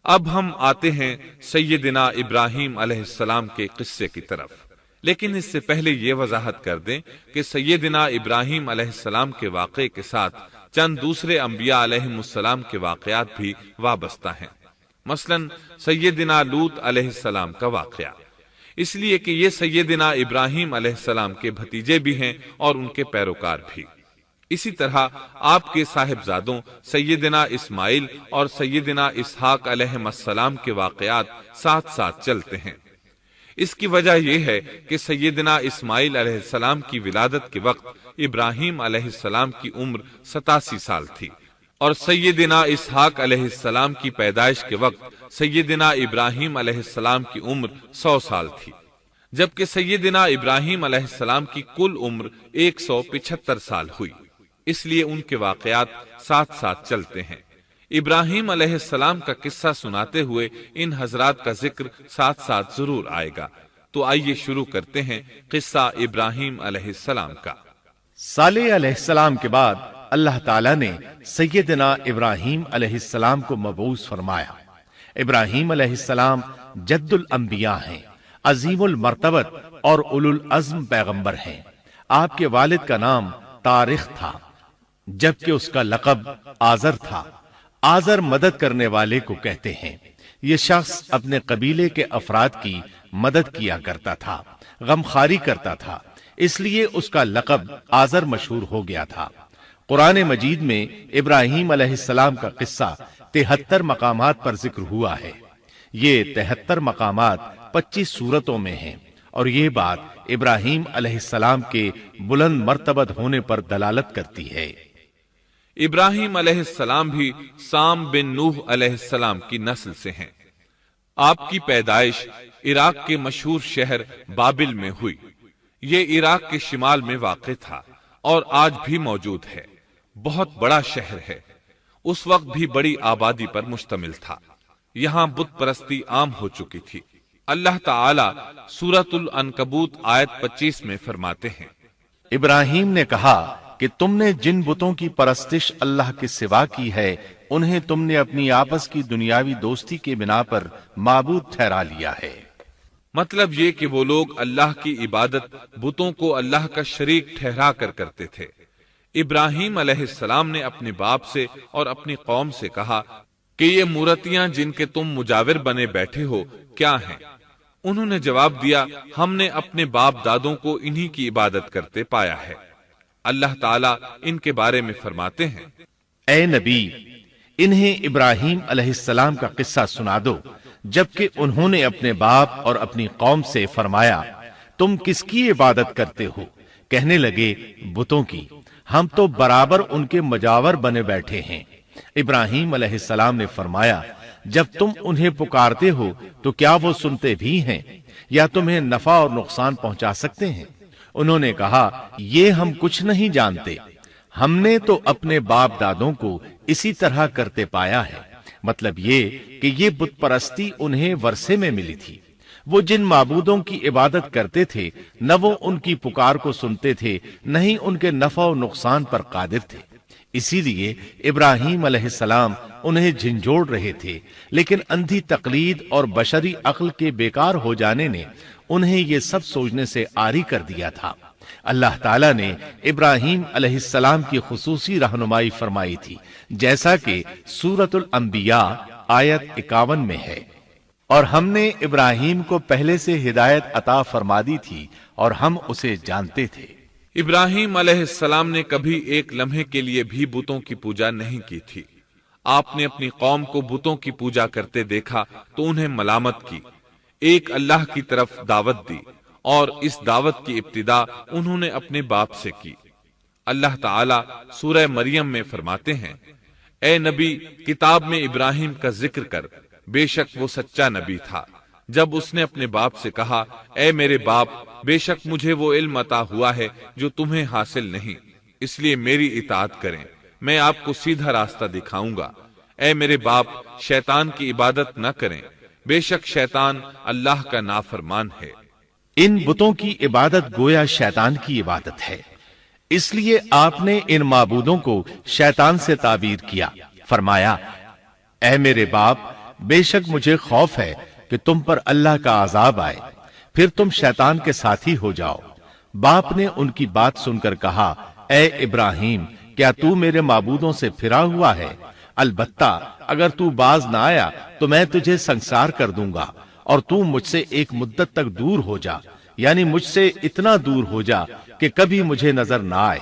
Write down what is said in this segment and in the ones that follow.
اب ہم آتے ہیں سیدنا ابراہیم علیہ السلام کے قصے کی طرف، لیکن اس سے پہلے یہ وضاحت کر دیں کہ سیدنا ابراہیم علیہ السلام کے واقعے کے ساتھ چند دوسرے انبیاء علیہم السلام کے واقعات بھی وابستہ ہیں، مثلا سیدنا لوط علیہ السلام کا واقعہ، اس لیے کہ یہ سیدنا ابراہیم علیہ السلام کے بھتیجے بھی ہیں اور ان کے پیروکار بھی۔ اسی طرح آپ کے صاحبزادوں سیدنا اسماعیل اور سیدنا اسحاق علیہ السلام کے واقعات ساتھ ساتھ چلتے ہیں۔ اس کی وجہ یہ ہے کہ سیدنا اسماعیل علیہ السلام کی ولادت کے وقت ابراہیم علیہ السلام کی عمر 87 سال تھی، اور سیدنا اسحاق علیہ السلام کی پیدائش کے وقت سیدنا ابراہیم علیہ السلام کی عمر 100 سال تھی، جبکہ سیدنا ابراہیم علیہ السلام کی کل عمر 175 سال ہوئی، اس لیے ان کے واقعات ساتھ ساتھ چلتے ہیں۔ ابراہیم علیہ السلام کا قصہ سناتے ہوئے ان حضرات کا ذکر ساتھ ساتھ ضرور آئے گا، تو آئیے شروع کرتے ہیں قصہ ابراہیم علیہ السلام کا۔ صالح علیہ السلام کے بعد اللہ تعالیٰ نے سیدنا ابراہیم علیہ السلام کو مبعوث فرمایا۔ ابراہیم علیہ السلام جد الانبیاء ہیں، عظیم المرتبت اور اولو العزم پیغمبر ہیں۔ آپ کے والد کا نام طارق تھا، جبکہ اس کا لقب آزر تھا۔ آزر مدد کرنے والے کو کہتے ہیں۔ یہ شخص اپنے قبیلے کے افراد کی مدد کیا کرتا تھا، غمخواری کرتا تھا، اس لیے اس کا لقب آزر مشہور ہو گیا تھا۔ قرآن مجید میں ابراہیم علیہ السلام کا قصہ 73 مقامات پر ذکر ہوا ہے۔ یہ 73 مقامات 25 سورتوں میں ہیں، اور یہ بات ابراہیم علیہ السلام کے بلند مرتبت ہونے پر دلالت کرتی ہے۔ ابراہیم علیہ السلام بھی سام بن نوح علیہ السلام کی نسل سے ہیں۔ آپ کی پیدائش عراق کے مشہور شہر بابل میں ہوئی۔ یہ عراق کے شمال میں واقع تھا اور آج بھی موجود ہے۔ بہت بڑا شہر ہے، اس وقت بھی بڑی آبادی پر مشتمل تھا۔ یہاں بت پرستی عام ہو چکی تھی۔ اللہ تعالی سورۃ العنکبوت آیت 25 میں فرماتے ہیں، ابراہیم نے کہا کہ تم نے جن بتوں کی پرستش اللہ کے سوا کی ہے، انہیں تم نے اپنی آپس کی دنیاوی دوستی کے بنا پر معبود ٹھہرا لیا ہے۔ مطلب یہ کہ وہ لوگ اللہ کی عبادت بتوں کو اللہ کا شریک ٹھہرا کر کرتے تھے۔ ابراہیم علیہ السلام نے اپنے باپ سے اور اپنی قوم سے کہا کہ یہ مورتیاں جن کے تم مجاور بنے بیٹھے ہو کیا ہیں؟ انہوں نے جواب دیا، ہم نے اپنے باپ دادوں کو انہی کی عبادت کرتے پایا ہے۔ اللہ تعالیٰ ان کے بارے میں فرماتے ہیں، اے نبی، انہیں ابراہیم علیہ السلام کا قصہ سنا دو، جبکہ انہوں نے اپنے باپ اور اپنی قوم سے فرمایا، تم کس کی عبادت کرتے ہو؟ کہنے لگے، بتوں کی، ہم تو برابر ان کے مجاور بنے بیٹھے ہیں۔ ابراہیم علیہ السلام نے فرمایا، جب تم انہیں پکارتے ہو تو کیا وہ سنتے بھی ہیں یا تمہیں نفع اور نقصان پہنچا سکتے ہیں؟ انہوں نے کہا، یہ ہم کچھ نہیں جانتے، ہم نے تو اپنے باپ دادوں کو اسی طرح کرتے پایا ہے۔ مطلب یہ کہ یہ بت پرستی انہیں ورثے میں ملی تھی۔ وہ جن معبودوں کی عبادت کرتے تھے، نہ وہ ان کی پکار کو سنتے تھے، نہ ہی ان کے نفع و نقصان پر قادر تھے۔ اسی لیے ابراہیم علیہ السلام انہیں جھنجھوڑ رہے تھے، لیکن اندھی تقلید اور بشری عقل کے بیکار ہو جانے نے انہیں یہ سب سوچنے سے عاری کر دیا تھا۔ اللہ تعالیٰ نے ابراہیم علیہ السلام کی خصوصی رہنمائی فرمائی تھی، جیسا کہ سورۃ الانبیاء آیت 51 میں ہے، اور ہم نے ابراہیم کو پہلے سے ہدایت عطا فرما دی تھی اور ہم اسے جانتے تھے۔ ابراہیم علیہ السلام نے کبھی ایک لمحے کے لیے بھی بتوں کی پوجا نہیں کی تھی۔ آپ نے اپنی قوم کو بتوں کی پوجا کرتے دیکھا تو انہیں ملامت کی، ایک اللہ کی طرف دعوت دی، اور اس دعوت کی ابتدا انہوں نے اپنے باپ سے کی۔ اللہ تعالیٰ سورہ مریم میں فرماتے ہیں، اے نبی، کتاب میں ابراہیم کا ذکر کر، بے شک وہ سچا نبی تھا۔ جب اس نے اپنے باپ سے کہا، اے میرے باپ، بے شک مجھے وہ علم عطا ہوا ہے جو تمہیں حاصل نہیں، اس لیے میری اطاعت کریں، میں آپ کو سیدھا راستہ دکھاؤں گا۔ اے میرے باپ، شیطان کی عبادت نہ کریں، بے شک شیطان اللہ کا نافرمان ہے۔ ان بتوں کی عبادت گویا شیطان کی عبادت ہے، اس لیے آپ نے ان معبودوں کو شیطان سے تعبیر کیا۔ فرمایا، اے میرے باپ، بے شک مجھے خوف ہے کہ تم پر اللہ کا عذاب آئے، پھر تم شیطان کے ساتھی ہو جاؤ۔ باپ نے ان کی بات سن کر کہا، اے ابراہیم، کیا تو میرے معبودوں سے پھرا ہوا ہے؟ البتہ اگر تو باز نہ آیا تو میں تجھے سنسار کر دوں گا، اور تو مجھ سے ایک مدت تک دور ہو جا، یعنی مجھ سے اتنا دور ہو جا کہ کبھی مجھے نظر نہ آئے۔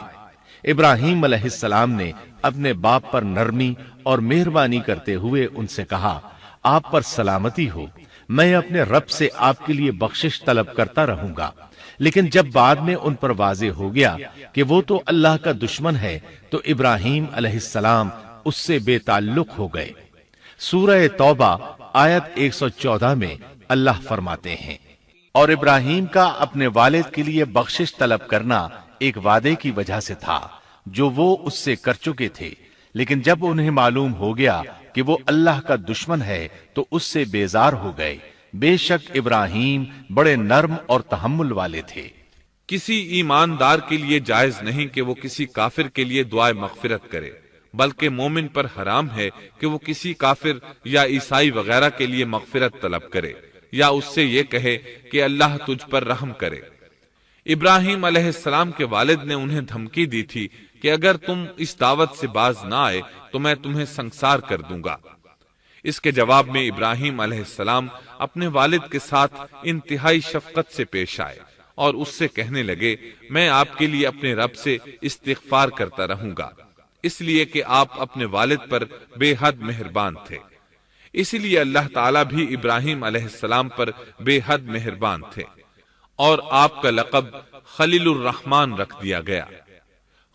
ابراہیم علیہ السلام نے اپنے باپ پر نرمی اور مہربانی کرتے ہوئے ان سے کہا، آپ پر سلامتی ہو، میں اپنے رب سے آپ کے لیے بخشش طلب کرتا رہوں گا۔ لیکن جب بعد میں ان پر واضح ہو گیا کہ وہ تو اللہ کا دشمن ہے تو ابراہیم علیہ السلام اس سے بے تعلق ہو گئے۔ سورہ توبہ آیت 114 میں اللہ فرماتے ہیں، اور ابراہیم کا اپنے والد کے لیے بخشش طلب کرنا ایک وعدے کی وجہ سے تھا جو وہ اس سے کر چکے تھے، لیکن جب انہیں معلوم ہو گیا کہ وہ اللہ کا دشمن ہے تو اس سے بیزار ہو گئے۔ بے شک ابراہیم بڑے نرم اور تحمل والے تھے۔ کسی ایماندار کے لیے جائز نہیں کہ وہ کسی کافر کے لیے دعائے مغفرت کرے، بلکہ مومن پر حرام ہے کہ وہ کسی کافر یا عیسائی وغیرہ کے لیے مغفرت طلب کرے یا اس سے یہ کہے کہ اللہ تجھ پر رحم کرے۔ ابراہیم علیہ السلام کے والد نے انہیں دھمکی دی تھی کہ اگر تم اس دعوت سے باز نہ آئے تو میں تمہیں سنسار کر دوں گا۔ اس کے جواب میں ابراہیم علیہ السلام اپنے والد کے ساتھ انتہائی شفقت سے پیش آئے اور اس سے کہنے لگے، میں آپ کے لیے اپنے رب سے استغفار کرتا رہوں گا، اس لیے کہ آپ اپنے والد پر بے حد مہربان تھے۔ اسی لیے اللہ تعالیٰ بھی ابراہیم علیہ السلام پر بے حد مہربان تھے، اور آپ کا لقب خلیل الرحمن رکھ دیا گیا۔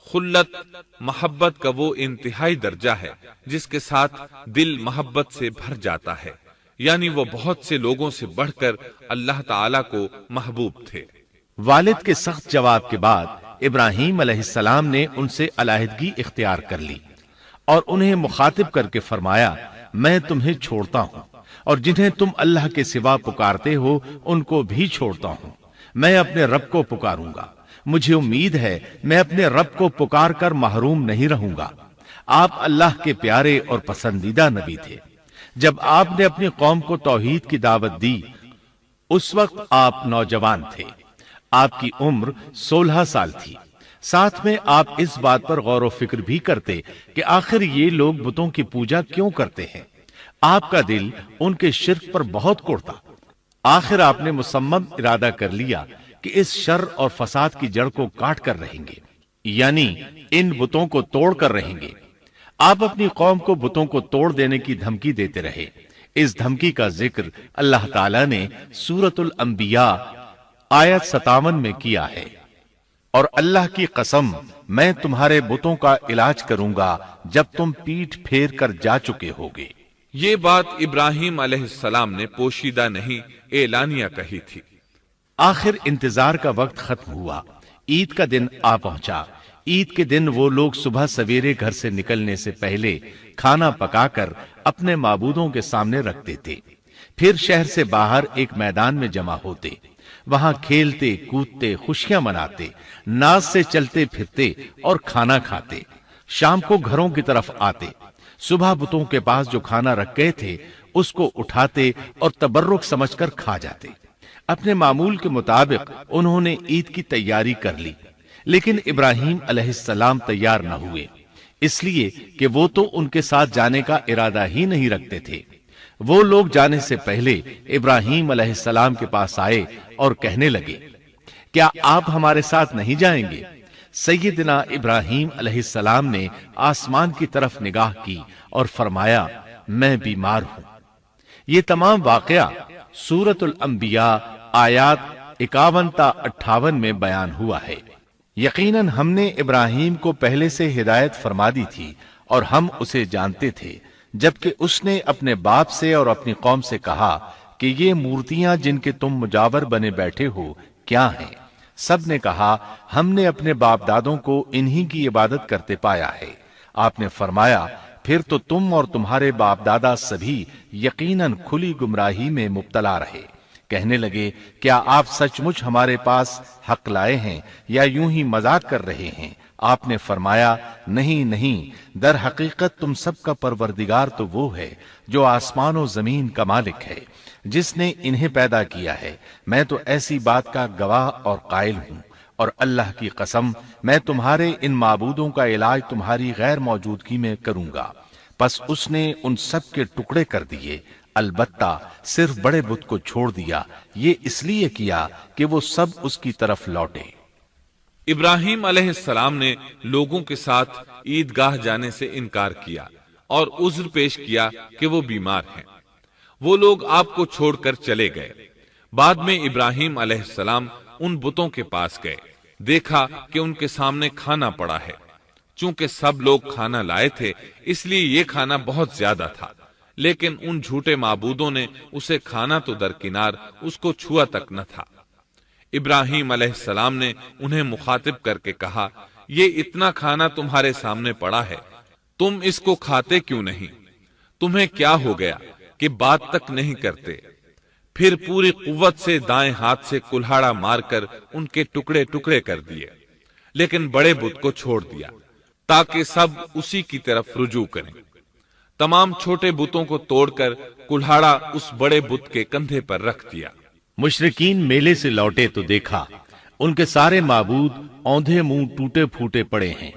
خلت محبت کا وہ انتہائی درجہ ہے جس کے ساتھ دل محبت سے بھر جاتا ہے، یعنی وہ بہت سے لوگوں سے بڑھ کر اللہ تعالیٰ کو محبوب تھے۔ والد کے سخت جواب کے بعد ابراہیم علیہ السلام نے ان سے علیحدگی اختیار کر لی اور انہیں مخاطب کر کے فرمایا، میں تمہیں چھوڑتا ہوں اور جنہیں تم اللہ کے سوا پکارتے ہو ان کو بھی چھوڑتا ہوں، میں اپنے رب کو پکاروں گا، مجھے امید ہے میں اپنے رب کو پکار کر محروم نہیں رہوں گا۔ آپ اللہ کے پیارے اور پسندیدہ نبی تھے۔ جب آپ نے اپنی قوم کو توحید کی دعوت دی اس وقت آپ نوجوان تھے، آپ کی عمر 16 سال تھی۔ ساتھ میں آپ اس بات پر غور و فکر بھی کرتے کہ آخر یہ لوگ بتوں کی پوجا کیوں کرتے ہیں۔ آپ کا دل ان کے شرک پر بہت کوڑتا۔ آخر آپ نے مصمم ارادہ کر لیا کہ اس شر اور فساد کی جڑ کو کاٹ کر رہیں گے، یعنی ان بتوں کو توڑ کر رہیں گے۔ آپ اپنی قوم کو بتوں کو توڑ دینے کی دھمکی دیتے رہے۔ اس دھمکی کا ذکر اللہ تعالیٰ نے سورۃ الانبیاء آیت 57 میں کیا ہے، اور اللہ کی قسم میں تمہارے بتوں کا علاج کروں گا جب تم پیٹھ پھیر کر جا چکے ہوگے۔ یہ بات ابراہیم علیہ السلام نے پوشیدہ نہیں اعلانیہ کہی تھی۔ آخر انتظار کا وقت ختم ہوا، عید کا دن آ پہنچا۔ عید کے دن وہ لوگ صبح سویرے گھر سے نکلنے سے پہلے کھانا پکا کر اپنے معبودوں کے سامنے رکھتے تھے، پھر شہر سے باہر ایک میدان میں جمع ہوتے، وہاں کھیلتے کودتے خوشیاں مناتے، ناز سے چلتے پھرتے اور کھانا کھاتے۔ شام کو گھروں کی طرف آتے، صبح بتوں کے پاس جو کھانا رکھ گئے تھے اس کو اٹھاتے اور تبرک سمجھ کر کھا جاتے۔ اپنے معمول کے مطابق انہوں نے عید کی تیاری کر لی، لیکن ابراہیم علیہ السلام تیار نہ ہوئے، اس لیے کہ وہ تو ان کے ساتھ جانے کا ارادہ ہی نہیں رکھتے تھے۔ وہ لوگ جانے سے پہلے ابراہیم علیہ السلام کے پاس آئے اور کہنے لگے، کیا آپ ہمارے ساتھ نہیں جائیں گے؟ سیدنا ابراہیم علیہ السلام نے آسمان کی طرف نگاہ کی اور فرمایا، میں بیمار ہوں۔ یہ تمام واقعہ سورۃ الانبیاء آیات 51 تا 58 میں بیان ہوا ہے۔ یقیناً ہم نے ابراہیم کو پہلے سے ہدایت فرما دی تھی اور ہم اسے جانتے تھے، جبکہ اس نے اپنے باپ سے اور اپنی قوم سے کہا کہ یہ مورتیاں جن کے تم مجاور بنے بیٹھے ہو کیا ہیں؟ سب نے کہا، ہم نے اپنے باپ دادوں کو انہی کی عبادت کرتے پایا ہے۔ آپ نے فرمایا، پھر تو تم اور تمہارے باپ دادا سبھی یقیناً کھلی گمراہی میں مبتلا رہے۔ کہنے لگے، کیا آپ سچ مچ ہمارے پاس حق لائے ہیں یا یوں ہی مذاق کر رہے ہیں؟ آپ نے فرمایا نہیں نہیں، در حقیقت تم سب کا پروردگار تو وہ ہے جو آسمان و زمین کا مالک ہے، جس نے انہیں پیدا کیا ہے، میں تو ایسی بات کا گواہ اور قائل ہوں، اور اللہ کی قسم میں تمہارے ان معبودوں کا علاج تمہاری غیر موجودگی میں کروں گا۔ پس اس نے ان سب کے ٹکڑے کر دیے، البتہ صرف بڑے بت کو چھوڑ دیا، یہ اس لیے کیا کہ وہ سب اس کی طرف لوٹے۔ ابراہیم علیہ السلام نے لوگوں کے ساتھ عیدگاہ جانے سے انکار کیا اور عذر پیش کیا کہ وہ بیمار ہیں۔ وہ لوگ آپ کو چھوڑ کر چلے گئے۔ بعد میں ابراہیم علیہ السلام ان بتوں کے پاس گئے، دیکھا کہ ان کے سامنے کھانا پڑا ہے۔ چونکہ سب لوگ کھانا لائے تھے اس لیے یہ کھانا بہت زیادہ تھا، لیکن ان جھوٹے معبودوں نے اسے کھانا تو درکنار اس کو چھوا تک نہ تھا۔ ابراہیم علیہ السلام نے انہیں مخاطب کر کے کہا، یہ اتنا کھانا تمہارے سامنے پڑا ہے، تم اس کو کھاتے کیوں نہیں؟ تمہیں کیا ہو گیا کہ بات تک نہیں کرتے؟ پھر پوری قوت سے دائیں ہاتھ سے کلہاڑا مار کر ان کے ٹکڑے ٹکڑے کر دیے، لیکن بڑے بت کو چھوڑ دیا تاکہ سب اسی کی طرف رجوع کریں۔ تمام چھوٹے بتوں کو توڑ کر کلہاڑا اس بڑے بت کے کندھے پر رکھ دیا۔ مشرکین میلے سے لوٹے تو دیکھا ان کے سارے معبود اوندھے منہ ٹوٹے پھوٹے پڑے ہیں،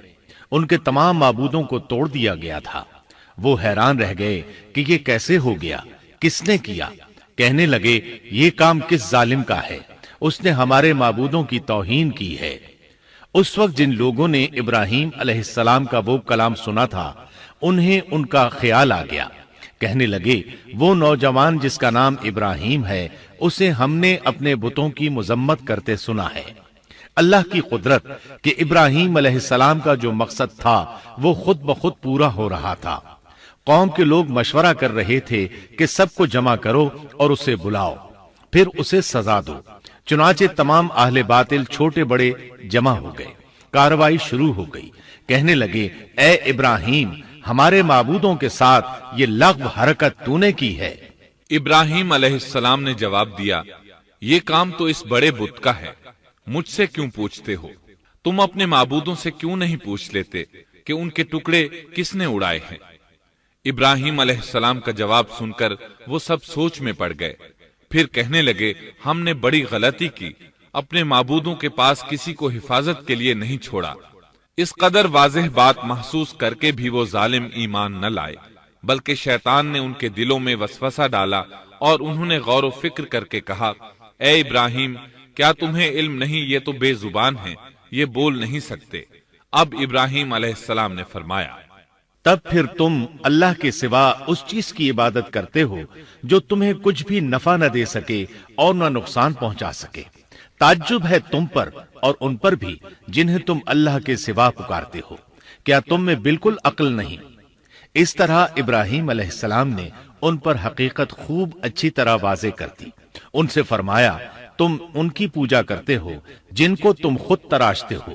ان کے تمام معبودوں کو توڑ دیا گیا تھا۔ وہ حیران رہ گئے کہ یہ کیسے ہو گیا، کس نے کیا؟ کہنے لگے یہ کام کس ظالم کا ہے، اس نے ہمارے معبودوں کی توہین کی ہے۔ اس وقت جن لوگوں نے ابراہیم علیہ السلام کا وہ کلام سنا تھا انہیں ان کا خیال آ گیا، کہنے لگے وہ نوجوان جس کا نام ابراہیم ہے اسے ہم نے اپنے بتوں کی مذمت کرتے سنا ہے۔ اللہ کی قدرت کہ ابراہیم علیہ السلام کا جو مقصد تھا وہ خود بخود پورا ہو رہا تھا۔ قوم کے لوگ مشورہ کر رہے تھے کہ سب کو جمع کرو اور اسے بلاؤ، پھر اسے سزا دو۔ چنانچہ تمام اہل باطل چھوٹے بڑے جمع ہو گئے، کارروائی شروع ہو گئی۔ کہنے لگے اے ابراہیم، ہمارے معبودوں کے ساتھ یہ لغو حرکت تو نے کی ہے۔ ابراہیم علیہ السلام نے جواب دیا، یہ کام تو اس بڑے بت کا ہے، مجھ سے کیوں پوچھتے ہو؟ تم اپنے معبودوں سے کیوں نہیں پوچھ لیتے کہ ان کے ٹکڑے کس نے اڑائے ہیں؟ ابراہیم علیہ السلام کا جواب سن کر وہ سب سوچ میں پڑ گئے، پھر کہنے لگے ہم نے بڑی غلطی کی، اپنے معبودوں کے پاس کسی کو حفاظت کے لیے نہیں چھوڑا۔ اس قدر واضح بات محسوس کر کے بھی وہ ظالم ایمان نہ لائے، بلکہ شیطان نے ان کے دلوں میں وسوسہ ڈالا اور انہوں نے غور و فکر کر کے کہا، اے ابراہیم، کیا تمہیں علم نہیں، یہ تو بے زبان ہیں، یہ بول نہیں سکتے۔ اب ابراہیم علیہ السلام نے فرمایا، تب پھر تم اللہ کے سوا اس چیز کی عبادت کرتے ہو جو تمہیں کچھ بھی نفع نہ دے سکے اور نہ نقصان پہنچا سکے۔ تعجب ہے تم پر اور ان پر بھی جنہیں تم اللہ کے سوا پکارتے ہو، کیا تم میں بالکل عقل نہیں؟ اس طرح ابراہیم علیہ السلام نے ان پر حقیقت خوب اچھی طرح واضح کر دی۔ ان سے فرمایا تم ان کی پوجا کرتے ہو جن کو تم خود تراشتے ہو،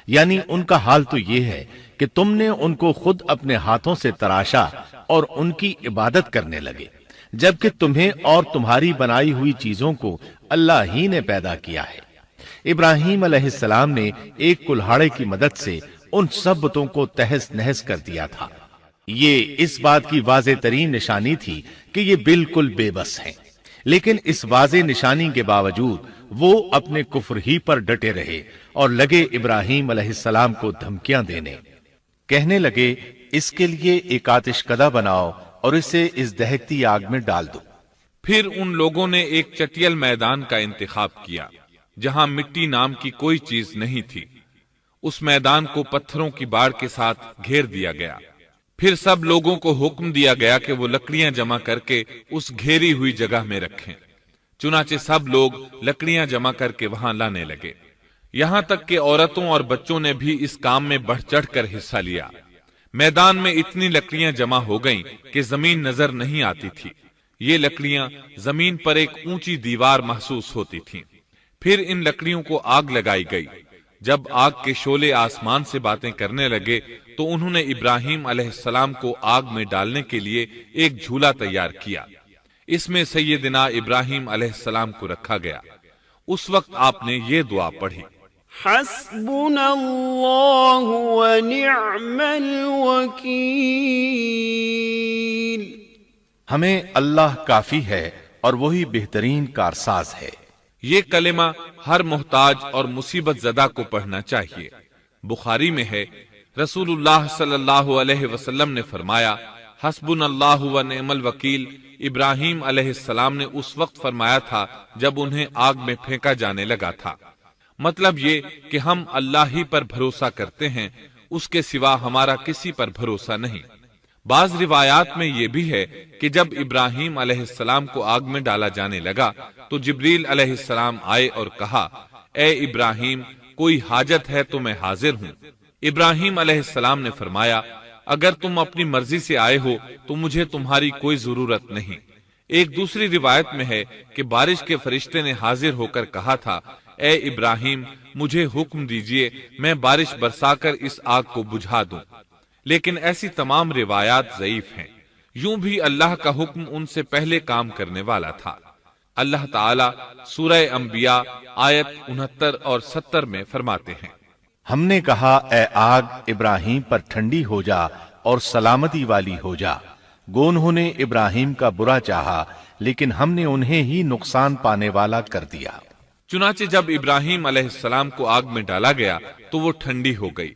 یعنی ان کا حال تو یہ ہے کہ تم نے ان کو خود اپنے ہاتھوں سے تراشا اور ان کی عبادت کرنے لگے، جبکہ تمہیں اور تمہاری بنائی ہوئی چیزوں کو اللہ ہی نے پیدا کیا ہے۔ ابراہیم علیہ السلام نے ایک کلہاڑے کی مدد سے ان سب بتوں کو تہس نہس کر دیا تھا۔ یہ اس بات کی واضح ترین نشانی تھی کہ یہ بالکل بے بس ہیں، لیکن اس واضح نشانی کے باوجود وہ اپنے کفر ہی پر ڈٹے رہے اور لگے ابراہیم علیہ السلام کو دھمکیاں دینے۔ کہنے لگے اس کے لیے ایک آتش کدہ بناؤ اور اسے اس دہکتی آگ میں ڈال دو۔ پھر ان لوگوں نے ایک چٹیل میدان کا انتخاب کیا جہاں مٹی نام کی کوئی چیز نہیں تھی۔ اس میدان کو پتھروں کی باڑ کے ساتھ گھیر دیا گیا۔ پھر سب لوگوں کو حکم دیا گیا کہ وہ لکڑیاں جمع کر کے اس گھیری ہوئی جگہ میں رکھیں۔ چنانچہ سب لوگ لکڑیاں جمع کر کے وہاں لانے لگے، یہاں تک کہ عورتوں اور بچوں نے بھی اس کام میں بڑھ چڑھ کر حصہ لیا۔ میدان میں اتنی لکڑیاں جمع ہو گئیں کہ زمین نظر نہیں آتی تھی۔ یہ لکڑیاں زمین پر ایک اونچی دیوار محسوس ہوتی تھیں۔ پھر ان لکڑیوں کو آگ لگائی گئی۔ جب آگ کے شعلے آسمان سے باتیں کرنے لگے تو انہوں نے ابراہیم علیہ السلام کو آگ میں ڈالنے کے لیے ایک جھولا تیار کیا۔ اس میں سیدنا ابراہیم علیہ السلام کو رکھا گیا۔ اس وقت آپ نے یہ دعا پڑھی، حسبنا اللہ ونعم الوکیل. ہمیں اللہ کافی ہے اور وہی بہترین کارساز ہے. یہ کلمہ ہر محتاج اور مصیبت زدہ کو پڑھنا چاہیے. بخاری میں ہے، رسول اللہ صلی اللہ علیہ وسلم نے فرمایا، حسبنا اللہ و نعم الوکیل ابراہیم علیہ السلام نے اس وقت فرمایا تھا جب انہیں آگ میں پھینکا جانے لگا تھا. مطلب یہ کہ ہم اللہ ہی پر بھروسہ کرتے ہیں، اس کے سوا ہمارا کسی پر بھروسہ نہیں. بعض روایات میں یہ بھی ہے کہ جب ابراہیم علیہ السلام کو آگ میں ڈالا جانے لگا تو جبریل علیہ السلام آئے اور کہا، اے ابراہیم، کوئی حاجت ہے تو میں حاضر ہوں. ابراہیم علیہ السلام نے فرمایا، اگر تم اپنی مرضی سے آئے ہو تو مجھے تمہاری کوئی ضرورت نہیں. ایک دوسری روایت میں ہے کہ بارش کے فرشتے نے حاضر ہو کر کہا تھا، اے ابراہیم، مجھے حکم دیجئے میں بارش برسا کر اس آگ کو بجھا دوں. لیکن ایسی تمام روایات ضعیف ہیں. یوں بھی اللہ کا حکم ان سے پہلے کام کرنے والا تھا. اللہ تعالی سورہ انبیاء آیت 69 اور 70 میں فرماتے ہیں، ہم نے کہا اے آگ ابراہیم پر ٹھنڈی ہو جا اور سلامتی والی ہو جا. گو انہوں نے ابراہیم کا برا چاہا لیکن ہم نے انہیں ہی نقصان پانے والا کر دیا. چنانچہ جب ابراہیم علیہ السلام کو آگ میں ڈالا گیا تو وہ ٹھنڈی ہو گئی.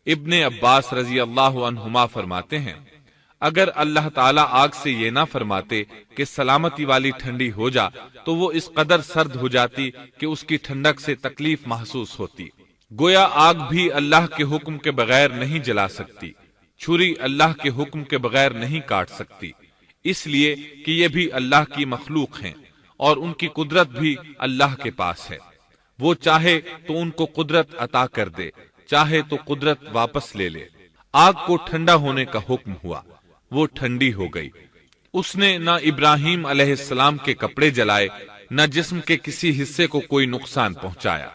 ابن عباس رضی اللہ عنہما فرماتے ہیں، اگر اللہ تعالیٰ آگ سے یہ نہ فرماتے کہ سلامتی والی ٹھنڈی ہو جا تو وہ اس قدر سرد ہو جاتی کہ اس کی ٹھنڈک سے تکلیف محسوس ہوتی. گویا آگ بھی اللہ کے حکم کے بغیر نہیں جلا سکتی، چھری اللہ کے حکم کے بغیر نہیں کاٹ سکتی، اس لیے کہ یہ بھی اللہ کی مخلوق ہیں اور ان کی قدرت بھی اللہ کے پاس ہے. وہ چاہے تو ان کو قدرت عطا کر دے، چاہے تو قدرت واپس لے لے. آگ کو ٹھنڈا ہونے کا حکم ہوا، وہ ٹھنڈی ہو گئی. اس نے نہ ابراہیم علیہ السلام کے کپڑے جلائے، نہ جسم کے کسی حصے کو کوئی نقصان پہنچایا.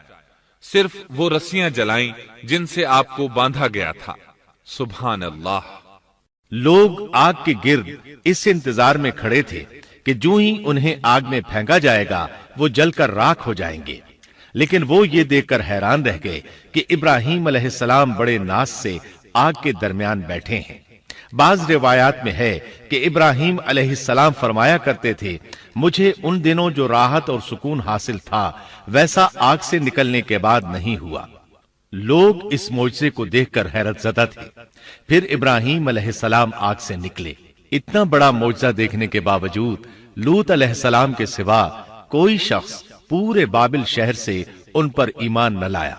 صرف وہ رسیاں جلائیں جن سے آپ کو باندھا گیا تھا. سبحان اللہ. لوگ آگ کے گرد اس انتظار میں کھڑے تھے کہ جو ہی انہیں آگ میں پھینکا جائے گا وہ جل کر راکھ ہو جائیں گے. لیکن وہ یہ دیکھ کر حیران رہ گئے کہ ابراہیم علیہ السلام بڑے ناز سے آگ کے درمیان بیٹھے ہیں. بعض روایات میں ہے کہ ابراہیم علیہ السلام فرمایا کرتے تھے، مجھے ان دنوں جو راحت اور سکون حاصل تھا ویسا آگ سے نکلنے کے بعد نہیں ہوا. لوگ اس معجزے کو دیکھ کر حیرت زدہ تھے. پھر ابراہیم علیہ السلام آگ سے نکلے. اتنا بڑا معجزہ دیکھنے کے باوجود لوط علیہ السلام کے سوا کوئی شخص پورے بابل شہر سے ان پر ایمان نہ لایا.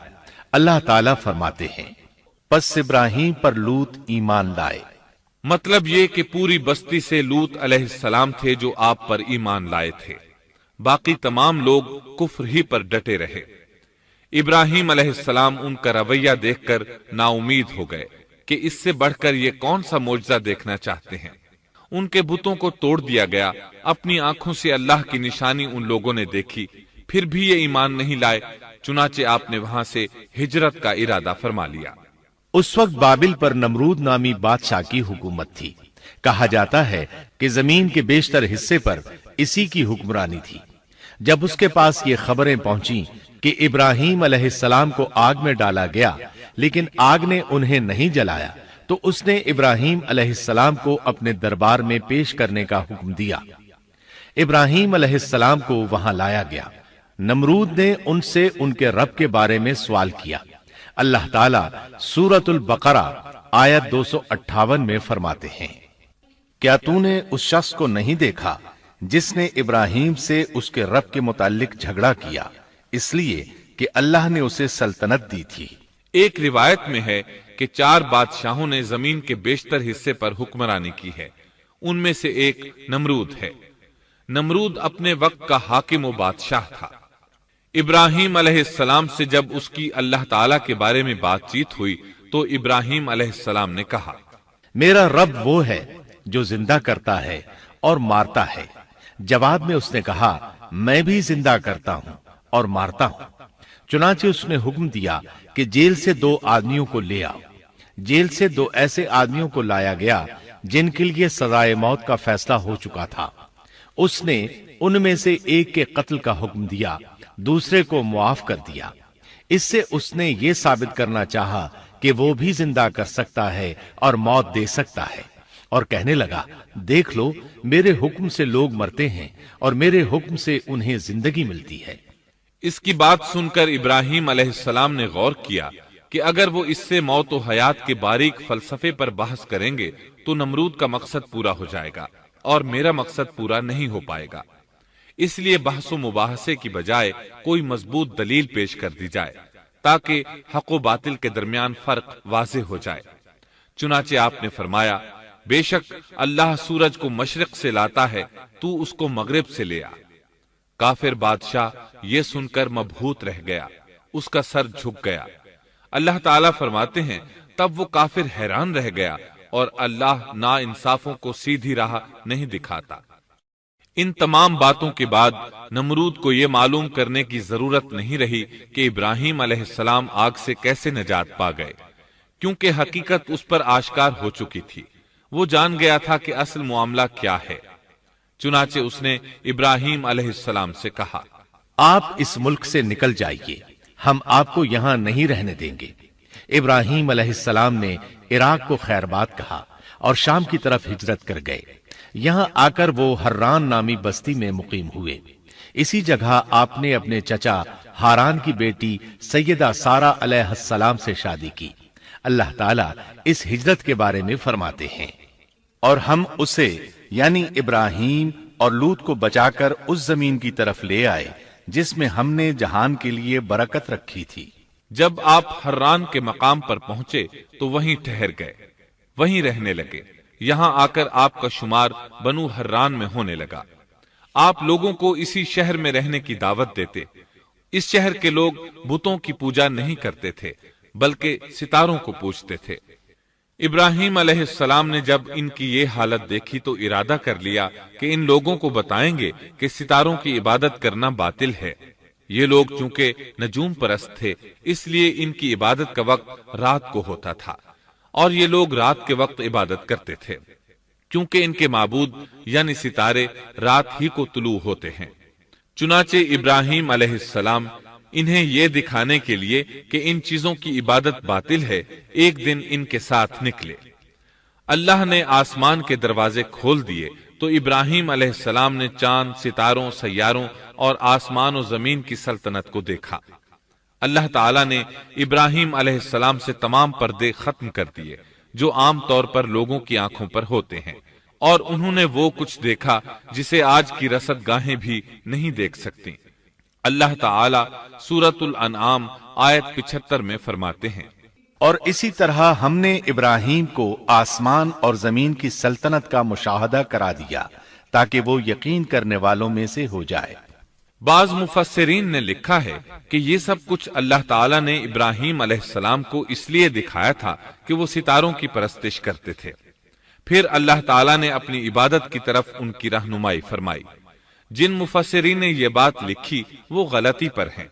اللہ تعالیٰ فرماتے ہیں، پس ابراہیم پر لوط ایمان لائے. مطلب یہ کہ پوری بستی سے لوط علیہ السلام تھے جو آپ پر ایمان لائے تھے، باقی تمام لوگ کفر ہی پر ڈٹے رہے. ابراہیم علیہ السلام ان کا رویہ دیکھ کر نا امید ہو گئے کہ اس سے بڑھ کر یہ کون سا معجزہ دیکھنا چاہتے ہیں. ان کے بتوں کو توڑ دیا گیا. اپنی آنکھوں سے اللہ کی نشانی ان لوگوں نے دیکھی، پھر بھی یہ ایمان نہیں لائے. چنانچہ آپ نے وہاں سے ہجرت کا ارادہ فرما لیا. اس وقت بابل پر نمرود نامی بادشاہ کی حکومت تھی. کہا جاتا ہے کہ زمین کے بیشتر حصے پر اسی کی حکمرانی تھی. جب اس کے پاس یہ خبریں پہنچیں کہ ابراہیم علیہ السلام کو آگ میں ڈالا گیا لیکن آگ نے انہیں نہیں جلایا تو اس نے ابراہیم علیہ السلام کو اپنے دربار میں پیش کرنے کا حکم دیا. ابراہیم علیہ السلام کو وہاں لایا گیا. نمرود نے ان سے ان کے رب کے بارے میں سوال کیا. اللہ تعالیٰ سورۃ البقرہ آیت 258 میں فرماتے ہیں، کیا تو نے اس شخص کو نہیں دیکھا جس نے ابراہیم سے اس کے رب کے متعلق جھگڑا کیا اس لیے کہ اللہ نے اسے سلطنت دی تھی. ایک روایت میں ہے کہ 4 بادشاہوں نے زمین کے بیشتر حصے پر حکمرانی کی ہے. ان میں سے ایک نمرود ہے. نمرود اپنے وقت کا حاکم و بادشاہ تھا. ابراہیم علیہ السلام سے جب اس کی اللہ تعالیٰ کے بارے میں بات چیت ہوئی تو ابراہیم علیہ السلام نے کہا، میرا رب وہ ہے جو زندہ کرتا ہے اور مارتا ہے. جواب میں اس نے کہا، میں بھی زندہ کرتا ہوں اور مارتا ہوں. چنانچہ اس نے حکم دیا کہ جیل سے 2 آدمیوں کو لے آؤ. جیل سے 2 ایسے آدمیوں کو لایا گیا جن کے لیے سزائے موت کا فیصلہ ہو چکا تھا. اس نے ان میں سے ایک کے قتل کا حکم دیا، دوسرے کو معاف کر دیا. اس سے اس نے یہ ثابت کرنا چاہا کہ وہ بھی زندہ کر سکتا ہے اور موت دے سکتا ہے، اور کہنے لگا دیکھ لو میرے حکم سے لوگ مرتے ہیں اور میرے حکم سے انہیں زندگی ملتی ہے۔ اس کی بات سن کر ابراہیم علیہ السلام نے غور کیا کہ اگر وہ اس سے موت و حیات کے باریک فلسفے پر بحث کریں گے تو نمرود کا مقصد پورا ہو جائے گا اور میرا مقصد پورا نہیں ہو پائے گا۔ اس لیے بحث و مباحثے کی بجائے کوئی مضبوط دلیل پیش کر دی جائے تاکہ حق و باطل کے درمیان فرق واضح ہو جائے۔ چنانچہ آپ نے فرمایا بے شک اللہ سورج کو مشرق سے لاتا ہے، تو اس کو مغرب سے لے آ۔ کافر بادشاہ یہ سن کر مبہوت رہ گیا، اس کا سر جھک گیا۔ اللہ تعالیٰ فرماتے ہیں تب وہ کافر حیران رہ گیا اور اللہ نا انصافوں کو سیدھی راہ نہیں دکھاتا۔ ان تمام باتوں کے بعد نمرود کو یہ معلوم کرنے کی ضرورت نہیں رہی کہ ابراہیم علیہ السلام آگ سے کیسے نجات پا گئے، کیونکہ حقیقت اس پر آشکار ہو چکی تھی۔ وہ جان گیا تھا کہ اصل معاملہ کیا ہے۔ چنانچہ اس نے ابراہیم علیہ السلام سے کہا آپ اس ملک سے نکل جائیے، ہم آپ کو یہاں نہیں رہنے دیں گے۔ ابراہیم علیہ السلام نے عراق کو خیر بات کہا اور شام کی طرف ہجرت کر گئے۔ یہاں آ کر وہ حران نامی بستی میں مقیم ہوئے۔ اسی جگہ آپ نے اپنے چچا ہاران کی بیٹی سیدہ سارہ علیہ السلام سے شادی کی۔ اللہ تعالیٰ اس ہجرت کے بارے میں فرماتے ہیں اور ہم اسے یعنی ابراہیم اور لوط کو بچا کر اس زمین کی طرف لے آئے جس میں ہم نے جہان کے لیے برکت رکھی تھی۔ جب آپ حران کے مقام پر پہنچے تو وہیں ٹھہر گئے، وہیں رہنے لگے۔ یہاں آ کر آپ کا شمار بنو حران میں ہونے لگا۔ آپ لوگوں کو اسی شہر میں رہنے کی دعوت دیتے۔ اس شہر کے لوگ بتوں کی پوجا نہیں کرتے تھے بلکہ ستاروں کو پوجتے تھے۔ ابراہیم علیہ السلام نے جب ان کی یہ حالت دیکھی تو ارادہ کر لیا کہ ان لوگوں کو بتائیں گے کہ ستاروں کی عبادت کرنا باطل ہے۔ یہ لوگ چونکہ نجوم پرست تھے اس لیے ان کی عبادت کا وقت رات کو ہوتا تھا اور یہ لوگ رات کے وقت عبادت کرتے تھے، کیونکہ ان کے معبود یعنی ستارے رات ہی کو طلوع ہوتے ہیں۔ چنانچہ ابراہیم علیہ السلام انہیں یہ دکھانے کے لیے کہ ان چیزوں کی عبادت باطل ہے ایک دن ان کے ساتھ نکلے۔ اللہ نے آسمان کے دروازے کھول دیے تو ابراہیم علیہ السلام نے چاند، ستاروں، سیاروں اور آسمان و زمین کی سلطنت کو دیکھا۔ اللہ تعالیٰ نے ابراہیم علیہ السلام سے تمام پردے ختم کر دیے جو عام طور پر لوگوں کی آنکھوں پر ہوتے ہیں، اور انہوں نے وہ کچھ دیکھا جسے آج کی رصد گاہیں بھی نہیں دیکھ سکتی۔ اللہ تعالیٰ سورۃ الانعام آیت 75 میں فرماتے ہیں اور اسی طرح ہم نے ابراہیم کو آسمان اور زمین کی سلطنت کا مشاہدہ کرا دیا تاکہ وہ یقین کرنے والوں میں سے ہو جائے۔ بعض مفسرین نے لکھا ہے کہ یہ سب کچھ اللہ تعالیٰ نے ابراہیم علیہ السلام کو اس لیے دکھایا تھا کہ وہ ستاروں کی پرستش کرتے تھے۔ پھر اللہ تعالیٰ نے اپنی عبادت کی طرف ان کی رہنمائی فرمائی۔ جن مفسرین نے یہ بات لکھی وہ غلطی پر ہیں،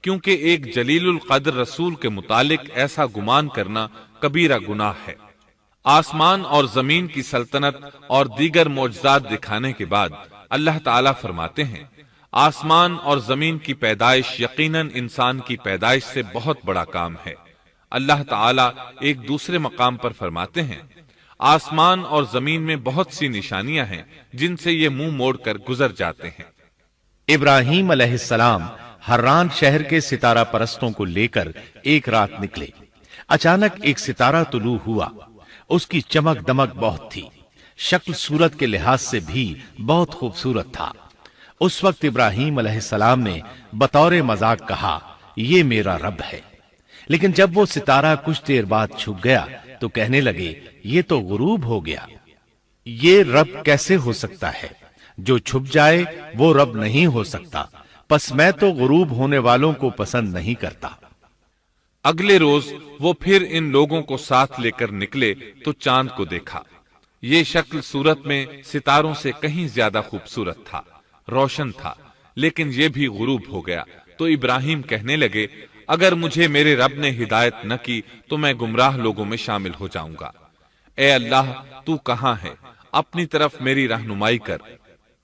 کیونکہ ایک جلیل القدر رسول کے متعلق ایسا گمان کرنا کبیرہ گناہ ہے۔ آسمان اور زمین کی سلطنت اور دیگر معجزات دکھانے کے بعد اللہ تعالیٰ فرماتے ہیں آسمان اور زمین کی پیدائش یقیناً انسان کی پیدائش سے بہت بڑا کام ہے۔ اللہ تعالیٰ ایک دوسرے مقام پر فرماتے ہیں آسمان اور زمین میں بہت سی نشانیاں ہیں جن سے یہ منہ موڑ کر گزر جاتے ہیں۔ ابراہیم علیہ السلام حران شہر کے ستارہ پرستوں کو لے کر ایک رات نکلے۔ اچانک ایک ستارہ طلوع ہوا، اس کی چمک دمک بہت تھی، شکل صورت کے لحاظ سے بھی بہت خوبصورت تھا۔ اس وقت ابراہیم علیہ السلام نے بطور مذاق کہا یہ میرا رب ہے، لیکن جب وہ ستارہ کچھ دیر بعد چھپ گیا تو کہنے لگے یہ تو غروب ہو گیا۔ یہ رب کیسے ہو سکتا ہے؟ جو چھپ جائے وہ رب نہیں ہو سکتا، پس میں تو غروب ہونے والوں کو پسند نہیں کرتا۔ اگلے روز وہ پھر ان لوگوں کو ساتھ لے کر نکلے تو چاند کو دیکھا۔ یہ شکل صورت میں ستاروں سے کہیں زیادہ خوبصورت تھا، روشن تھا، لیکن یہ بھی غروب ہو گیا تو ابراہیم کہنے لگے اگر مجھے میرے رب نے ہدایت نہ کی تو میں گمراہ لوگوں میں شامل ہو جاؤں گا۔ اے اللہ تو کہاں ہے؟ اپنی طرف میری رہنمائی کر۔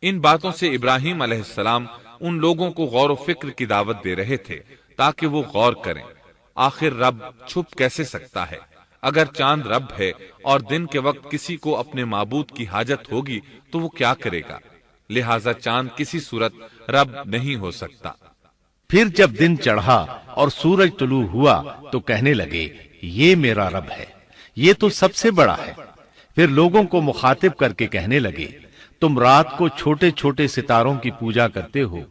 ان باتوں سے ابراہیم علیہ السلام ان لوگوں کو غور و فکر کی دعوت دے رہے تھے تاکہ وہ غور کریں، آخر رب چھپ کیسے سکتا ہے؟ اگر چاند رب ہے اور دن کے وقت کسی کو اپنے معبود کی حاجت ہوگی تو وہ کیا کرے گا؟ لہذا چاند کسی صورت رب نہیں ہو سکتا۔ پھر جب دن چڑھا اور سورج طلوع ہوا تو کہنے لگے یہ میرا رب ہے، یہ تو سب سے بڑا ہے۔ پھر لوگوں کو مخاطب کر کے کہنے لگے تم رات کو چھوٹے چھوٹے ستاروں کی پوجا کرتے ہو،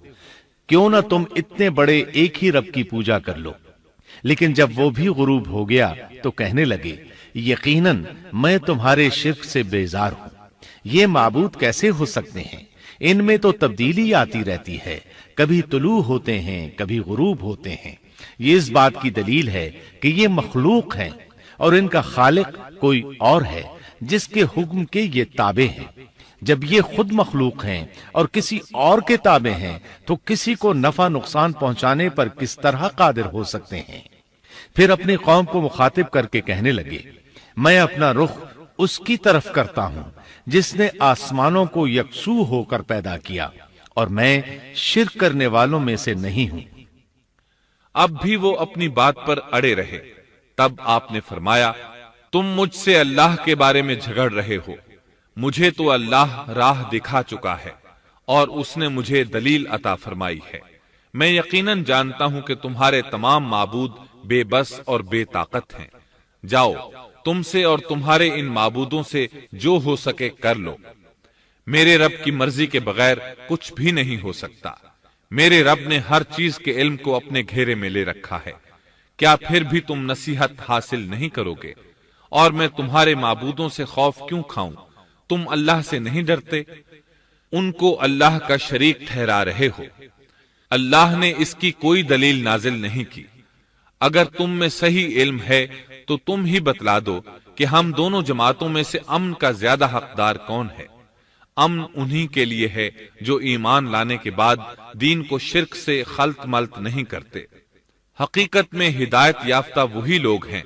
کیوں نہ تم اتنے بڑے ایک ہی رب کی پوجا کر لو۔ لیکن جب وہ بھی غروب ہو گیا تو کہنے لگے یقیناً میں تمہارے شرک سے بیزار ہوں، یہ معبود کیسے ہو سکتے ہیں؟ ان میں تو تبدیلی آتی رہتی ہے، کبھی طلوع ہوتے ہیں کبھی غروب ہوتے ہیں۔ یہ اس بات کی دلیل ہے کہ یہ مخلوق ہیں اور ان کا خالق کوئی اور ہے جس کے حکم کے یہ تابع ہیں۔ جب یہ خود مخلوق ہیں اور کسی اور کے تابع ہیں تو کسی کو نفع نقصان پہنچانے پر کس طرح قادر ہو سکتے ہیں؟ پھر اپنی قوم کو مخاطب کر کے کہنے لگے میں اپنا رخ اس کی طرف کرتا ہوں جس نے آسمانوں کو یکسو ہو کر پیدا کیا، اور میں شرک کرنے والوں میں سے نہیں ہوں۔ اب بھی وہ اپنی بات پر اڑے رہے۔ تب آپ نے فرمایا تم مجھ سے اللہ کے بارے میں جھگڑ رہے ہو، مجھے تو اللہ راہ دکھا چکا ہے اور اس نے مجھے دلیل عطا فرمائی ہے۔ میں یقیناً جانتا ہوں کہ تمہارے تمام معبود بے بس اور بے طاقت ہیں۔ جاؤ تم سے اور تمہارے ان معبودوں سے جو ہو سکے کر لو، میرے رب کی مرضی کے بغیر کچھ بھی نہیں ہو سکتا۔ میرے رب نے ہر چیز کے علم کو اپنے گھیرے میں لے رکھا ہے، کیا پھر بھی تم نصیحت حاصل نہیں کرو گے؟ اور میں تمہارے معبودوں سے خوف کیوں کھاؤں؟ تم اللہ سے نہیں ڈرتے؟ ان کو اللہ کا شریک ٹھہرا رہے ہو، اللہ نے اس کی کوئی دلیل نازل نہیں کی۔ اگر تم میں صحیح علم ہے تو تم ہی بتلا دو کہ ہم دونوں جماعتوں میں سے امن کا زیادہ حقدار کون ہے؟ امن انہی کے لیے ہے جو ایمان لانے کے بعد دین کو شرک سے خلط ملط نہیں کرتے۔ حقیقت میں ہدایت یافتہ وہی لوگ ہیں،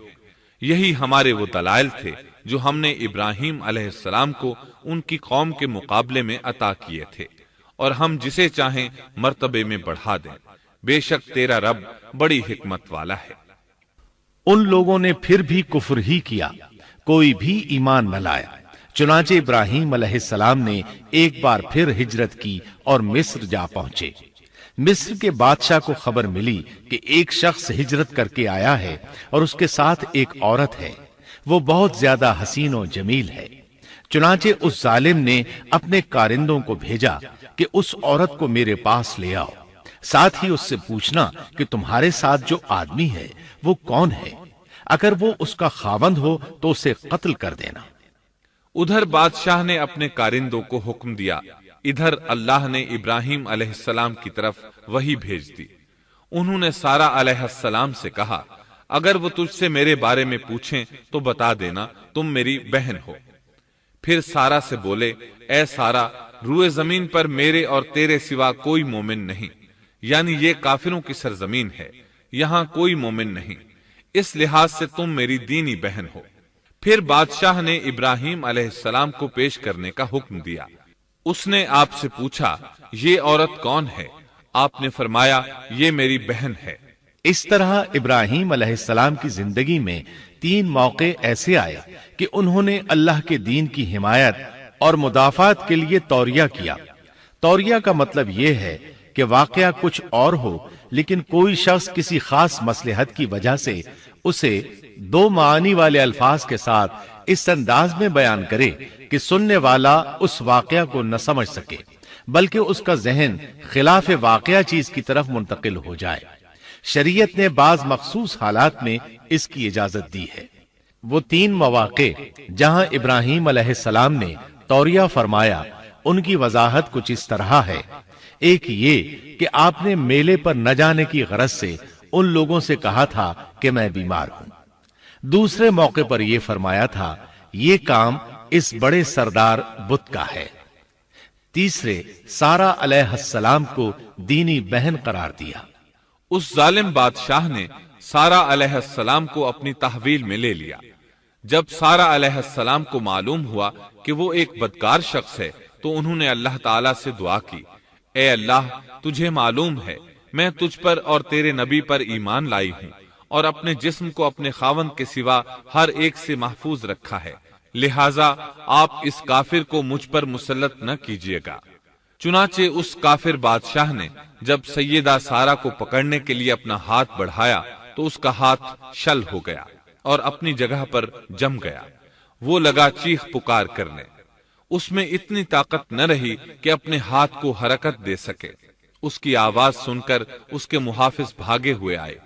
یہی ہمارے وہ دلائل تھے جو ہم نے ابراہیم علیہ السلام کو ان کی قوم کے مقابلے میں عطا کیے تھے، اور ہم جسے چاہیں مرتبے میں بڑھا دیں۔ بے شک تیرا رب بڑی حکمت والا ہے۔ ان لوگوں نے پھر بھی کفر ہی کیا، کوئی بھی ایمان نہ لایا۔ چنانچہ ابراہیم علیہ السلام نے ایک بار پھر ہجرت کی اور مصر جا پہنچے۔ مصر کے بادشاہ کو خبر ملی کہ ایک شخص ہجرت کر کے آیا ہے اور اس کے ساتھ ایک عورت ہے، وہ بہت زیادہ حسین و جمیل ہے۔ چنانچہ اس ظالم نے اپنے کارندوں کو بھیجا کہ اس عورت کو میرے پاس لے آؤ، ساتھ ہی اس سے پوچھنا کہ تمہارے ساتھ جو آدمی ہے وہ کون ہے، اگر وہ اس کا خاوند ہو تو اسے قتل کر دینا۔ ادھر بادشاہ نے اپنے کارندوں کو حکم دیا، ادھر اللہ نے ابراہیم علیہ السلام کی طرف وحی بھیج دی۔ انہوں نے سارا علیہ السلام سے کہا اگر وہ تجھ سے میرے بارے میں پوچھیں تو بتا دینا تم میری بہن ہو۔ پھر سارا سے بولے اے سارا، روئے زمین پر میرے اور تیرے سوا کوئی مومن نہیں، یعنی یہ کافروں کی سرزمین ہے، یہاں کوئی مومن نہیں، اس لحاظ سے تم میری دینی بہن ہو۔ پھر بادشاہ نے ابراہیم علیہ السلام کو پیش کرنے کا حکم دیا۔ اس نے آپ سے پوچھا یہ عورت کون ہے؟ آپ نے فرمایا یہ میری بہن ہے۔ اس طرح ابراہیم علیہ السلام کی زندگی میں 3 موقع ایسے آئے کہ انہوں نے اللہ کے دین کی حمایت اور مدافعت کے لیے توریہ کیا۔ توریہ کا مطلب یہ ہے کہ واقعہ کچھ اور ہو لیکن کوئی شخص کسی خاص مصلحت کی وجہ سے اسے 2 معانی والے الفاظ کے ساتھ اس انداز میں بیان کرے کہ سننے والا اس واقعہ کو نہ سمجھ سکے بلکہ اس کا ذہن خلاف واقعہ چیز کی طرف منتقل ہو جائے۔ شریعت نے بعض مخصوص حالات میں اس کی اجازت دی ہے۔ وہ 3 مواقع جہاں ابراہیم علیہ السلام نے توریہ فرمایا ان کی وضاحت کچھ اس طرح ہے۔ ایک یہ کہ آپ نے میلے پر نہ جانے کی غرض سے ان لوگوں سے کہا تھا کہ میں بیمار ہوں۔ دوسرے موقع پر یہ فرمایا تھا یہ کام اس بڑے سردار بت کا ہے۔ تیسرے سارا علیہ السلام کو دینی بہن قرار دیا۔ اس ظالم بادشاہ نے سارا علیہ السلام کو اپنی تحویل میں لے لیا۔ جب سارا علیہ السلام کو معلوم ہوا کہ وہ ایک بدکار شخص ہے تو انہوں نے اللہ تعالیٰ سے دعا کی، اے اللہ تجھے معلوم ہے میں تجھ پر اور تیرے نبی پر ایمان لائی ہوں اور اپنے جسم کو اپنے خاوند کے سوا ہر ایک سے محفوظ رکھا ہے، لہذا آپ اس کافر کو مجھ پر مسلط نہ کیجیے گا۔ چنانچہ اس کافر بادشاہ نے جب سیدہ سارہ کو پکڑنے کے لیے اپنا ہاتھ بڑھایا تو اس کا ہاتھ شل ہو گیا اور اپنی جگہ پر جم گیا۔ وہ لگا چیخ پکار کرنے، اس میں اتنی طاقت نہ رہی کہ اپنے ہاتھ کو حرکت دے سکے۔ اس کی آواز سن کر اس کے محافظ بھاگے ہوئے آئے،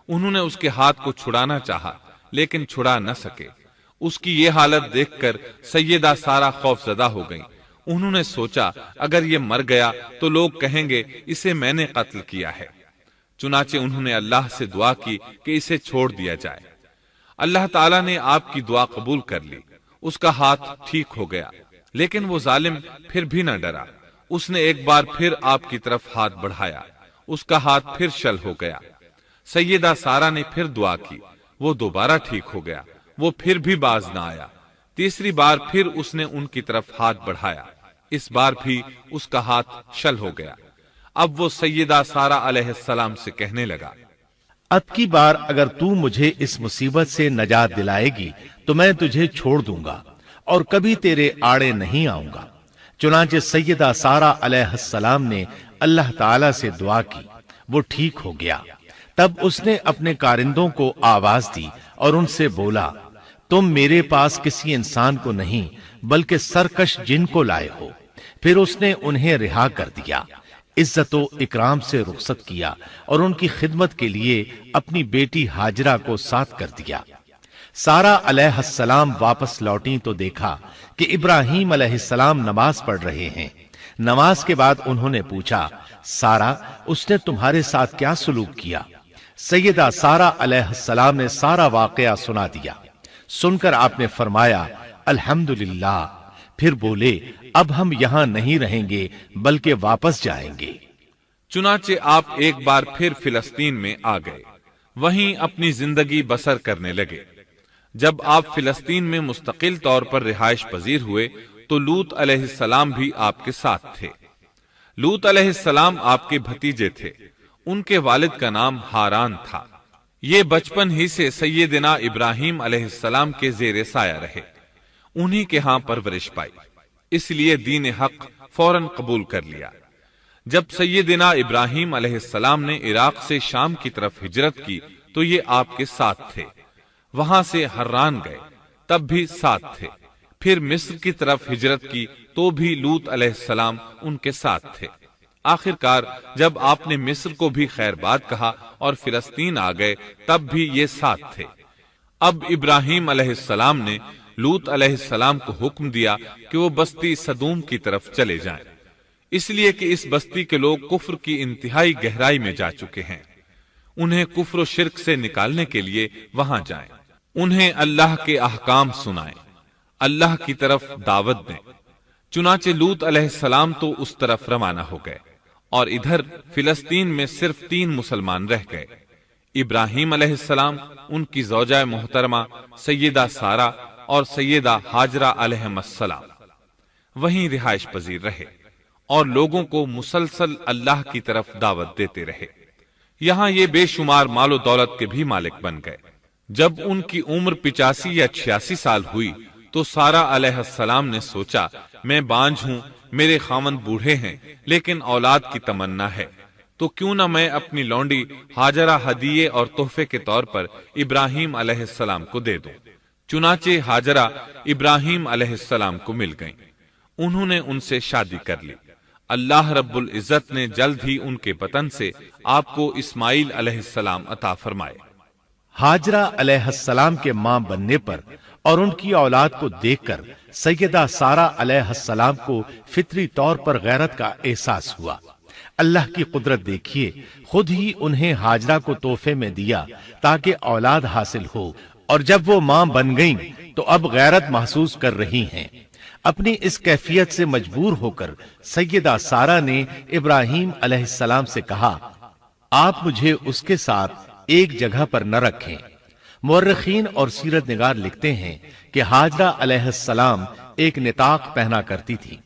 انہوں نے اس کے ہاتھ کو چھڑانا چاہا لیکن چھڑا نہ سکے۔ اس کی یہ حالت دیکھ کر سیدہ سارہ خوف زدہ ہو گئیں۔ انہوں نے سوچا اگر یہ مر گیا تو لوگ کہیں گے اسے میں نے قتل کیا ہے۔ چنانچہ انہوں نے اللہ سے دعا کی کہ اسے چھوڑ دیا جائے۔ اللہ تعالیٰ نے آپ کی دعا قبول کر لی، اس کا ہاتھ ٹھیک ہو گیا، لیکن وہ ظالم پھر بھی نہ ڈرا۔ اس نے ایک بار پھر آپ کی طرف ہاتھ بڑھایا، اس کا ہاتھ پھر شل ہو گیا۔ سیدہ سارہ نے پھر دعا کی، وہ دوبارہ ٹھیک ہو گیا، وہ پھر بھی باز نہ آیا۔ تیسری بار پھر اس نے ان کی طرف ہاتھ بڑھایا، اس بار بھی اس کا ہاتھ شل ہو گیا۔ اب وہ سیدہ سارہ علیہ السلام سے کہنے لگا، اب کی بار اگر تو مجھے اس مصیبت سے نجات دلائے گی تو میں تجھے چھوڑ دوں گا اور کبھی تیرے آڑے نہیں آؤں گا۔ چنانچہ سیدہ سارہ علیہ السلام نے اللہ تعالی سے دعا کی، وہ ٹھیک ہو گیا۔ تب اس نے اپنے کارندوں کو آواز دی اور ان سے بولا، تم میرے پاس کسی انسان کو نہیں بلکہ سرکش جن کو لائے ہو۔ پھر اس نے انہیں رہا کر دیا، عزت و اکرام سے رخصت کیا اور ان کی خدمت کے لیے اپنی بیٹی ہاجرہ کو ساتھ کر دیا۔ سارہ علیہ السلام واپس لوٹیں تو دیکھا کہ ابراہیم علیہ السلام نماز پڑھ رہے ہیں۔ نماز کے بعد انہوں نے پوچھا، سارہ اس نے تمہارے ساتھ کیا سلوک کیا؟ سیدہ سارہ علیہ السلام نے سارا واقعہ سنا دیا۔ سن کر آپ نے فرمایا، الحمدللہ۔ پھر بولے، اب ہم یہاں نہیں رہیں گے بلکہ واپس جائیں گے۔ چنانچہ آپ ایک بار پھر فلسطین میں آ گئے، وہیں اپنی زندگی بسر کرنے لگے۔ جب آپ فلسطین میں مستقل طور پر رہائش پذیر ہوئے تو لوط علیہ السلام بھی آپ کے ساتھ تھے۔ لوط علیہ السلام آپ کے بھتیجے تھے، ان کے والد کا نام ہاران تھا۔ یہ بچپن ہی سے سیدنا ابراہیم علیہ السلام کے زیر سایہ رہے، انہی کے ہاں پرورش پائی، اس لیے دین حق فوراً قبول کر لیا۔ جب سیدنا ابراہیم علیہ السلام نے عراق سے شام کی طرف ہجرت کی تو یہ آپ کے ساتھ تھے، وہاں سے حران گئے، تب بھی ساتھ تھے۔ پھر مصر کی طرف ہجرت کی تو بھی لوط علیہ السلام ان کے ساتھ تھے۔ آخر کار جب آپ نے مصر کو بھی خیر بات کہا اور فلسطین آ گئے تب بھی یہ ساتھ تھے۔ اب ابراہیم علیہ السلام نے لوط علیہ السلام کو حکم دیا کہ وہ بستی سدوم کی طرف چلے جائیں، اس لیے کہ اس بستی کے لوگ کفر کی انتہائی گہرائی میں جا چکے ہیں، انہیں کفر و شرک سے نکالنے کے لیے وہاں جائیں، انہیں اللہ کے احکام سنائیں، اللہ کی طرف دعوت دیں۔ چنانچہ لوط علیہ السلام تو اس طرف روانہ ہو گئے اور ادھر فلسطین میں صرف 3 مسلمان رہ گئے، ابراہیم علیہ السلام، ان کی زوجہ محترمہ سیدہ سارہ اور سیدہ ہاجرہ علیہم السلام وہیں رہائش پذیر رہے اور لوگوں کو مسلسل اللہ کی طرف دعوت دیتے رہے۔ یہاں یہ بے شمار مال و دولت کے بھی مالک بن گئے۔ جب ان کی عمر 85 یا 86 سال ہوئی تو سارہ علیہ السلام نے سوچا، میں بانجھ ہوں، میرے خاوند بوڑھے ہیں لیکن اولاد کی تمنا ہے، تو کیوں نہ میں اپنی لونڈی ہاجرہ ہدیے اور تحفے کے طور پر ابراہیم علیہ السلام کو دے دوں۔ چنانچہ ہاجرہ ابراہیم علیہ السلام کو مل گئیں، انہوں نے ان سے شادی کر لی۔ اللہ رب العزت نے جلد ہی ان کے بطن سے آپ کو اسماعیل علیہ السلام عطا فرمائے۔ ہاجرہ علیہ السلام کے ماں بننے پر اور ان کی اولاد کو دیکھ کر سیدہ سارہ علیہ السلام کو فطری طور پر غیرت کا احساس ہوا۔ اللہ کی قدرت دیکھیے، خود ہی انہیں ہاجرہ کو تحفے میں دیا تاکہ اولاد حاصل ہو، اور جب وہ ماں بن گئیں تو اب غیرت محسوس کر رہی ہیں۔ اپنی اس کیفیت سے مجبور ہو کر سیدہ سارہ نے ابراہیم علیہ السلام سے کہا، آپ مجھے اس کے ساتھ ایک جگہ پر نہ رکھیں۔ مورخین اور سیرت نگار لکھتے ہیں کہ ہاجرہ علیہ السلام ایک نطاق پہنا کرتی تھی،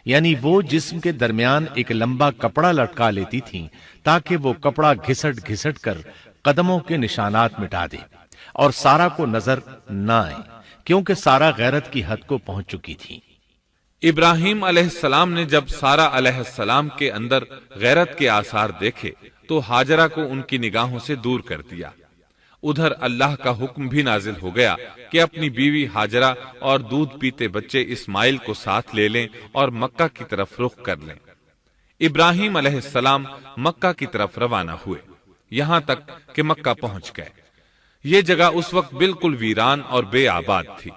یعنی وہ جسم کے درمیان ایک لمبا کپڑا لٹکا لیتی تھیں تاکہ وہ کپڑا گھسٹ گھسٹ کر قدموں کے نشانات مٹا دے اور سارا کو نظر نہ آئے، کیونکہ سارا غیرت کی حد کو پہنچ چکی تھی۔ ابراہیم علیہ السلام نے جب سارا علیہ السلام کے اندر غیرت کے آثار دیکھے تو ہاجرہ کو ان کی نگاہوں سے دور کر دیا۔ ادھر اللہ کا حکم بھی نازل ہو گیا کہ اپنی بیوی ہاجرہ اور دودھ پیتے بچے اسماعیل کو ساتھ لے لیں اور مکہ کی طرف رخ کر لیں۔ ابراہیم علیہ السلام مکہ کی طرف روانہ ہوئے، یہاں تک کہ مکہ پہنچ گئے۔ یہ جگہ اس وقت بالکل ویران اور بے آباد تھی،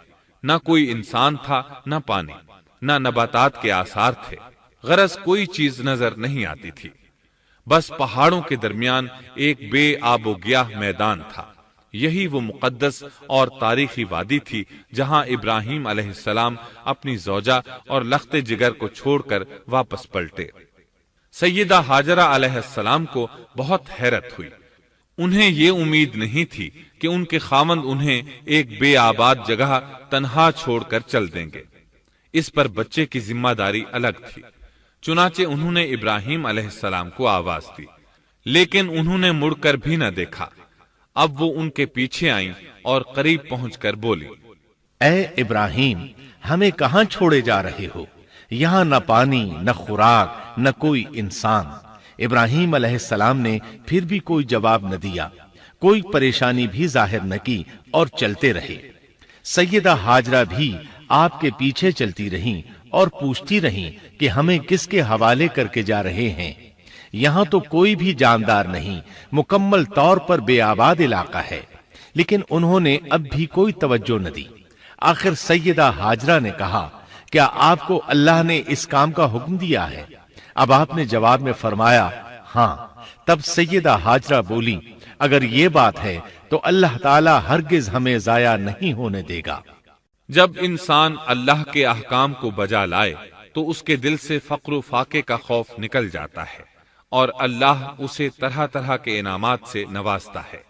نہ کوئی انسان تھا، نہ پانی، نہ نباتات کے آثار تھے، غرض کوئی چیز نظر نہیں آتی تھی، بس پہاڑوں کے درمیان ایک بے آب و گیاہ میدان تھا۔ یہی وہ مقدس اور تاریخی وادی تھی جہاں ابراہیم علیہ السلام اپنی زوجہ اور لخت جگر کو چھوڑ کر واپس پلٹے۔ سیدہ ہاجرہ علیہ السلام کو بہت حیرت ہوئی، انہیں یہ امید نہیں تھی کہ ان کے خاوند انہیں ایک بے آباد جگہ تنہا چھوڑ کر چل دیں گے۔ اس پر بچے کی ذمہ داری الگ تھی، چنانچہ انہوں نے ابراہیم علیہ السلام کو آواز دی، لیکن انہوں نے مڑ کر بھی نہ دیکھا۔ اب وہ ان کے پیچھے آئیں اور قریب پہنچ کر بولی، اے ابراہیم، ہمیں کہاں چھوڑے جا رہے ہو؟ یہاں نہ پانی، نہ خوراک، نہ کوئی انسان۔ ابراہیم علیہ السلام نے پھر بھی کوئی جواب نہ دیا، کوئی پریشانی بھی ظاہر نہ کی اور چلتے رہے۔ سیدہ ہاجرہ بھی آپ کے پیچھے چلتی رہیں اور پوچھتی رہیں کہ ہمیں کس کے حوالے کر کے جا رہے ہیں؟ یہاں تو کوئی بھی جاندار نہیں، مکمل طور پر بے آباد علاقہ ہے۔ لیکن انہوں نے اب بھی کوئی توجہ نہ دی۔ آخر سیدہ ہاجرہ نے کہا، کیا آپ کو اللہ نے اس کام کا حکم دیا ہے؟ اب آپ نے جواب میں فرمایا، ہاں۔ تب سیدہ ہاجرہ بولی، اگر یہ بات ہے تو اللہ تعالی ہرگز ہمیں ضائع نہیں ہونے دے گا۔ جب انسان اللہ کے احکام کو بجا لائے تو اس کے دل سے فقر و فاقے کا خوف نکل جاتا ہے اور اللہ اسے طرح طرح کے انعامات سے نوازتا ہے۔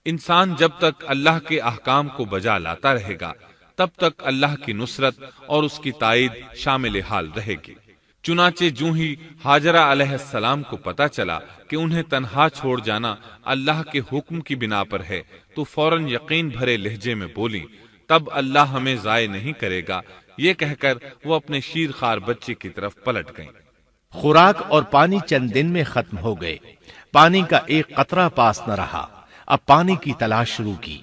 انسان جب تک اللہ کے احکام کو بجا لاتا رہے گا تب تک اللہ کی نصرت اور اس کی تائید شامل حال رہے گی۔ چنانچہ جو ہی ہاجرہ علیہ السلام کو پتا چلا کہ انہیں تنہا چھوڑ جانا اللہ کے حکم کی بنا پر ہے تو فوراً یقین بھرے لہجے میں بولی، تب اللہ ہمیں ضائع نہیں کرے گا۔ یہ کہہ کر وہ اپنے شیر خوار بچے کی طرف پلٹ گئیں۔ خوراک اور پانی چند دن میں ختم ہو گئے، پانی کا ایک قطرہ پاس نہ رہا۔ اب پانی کی تلاش شروع کی،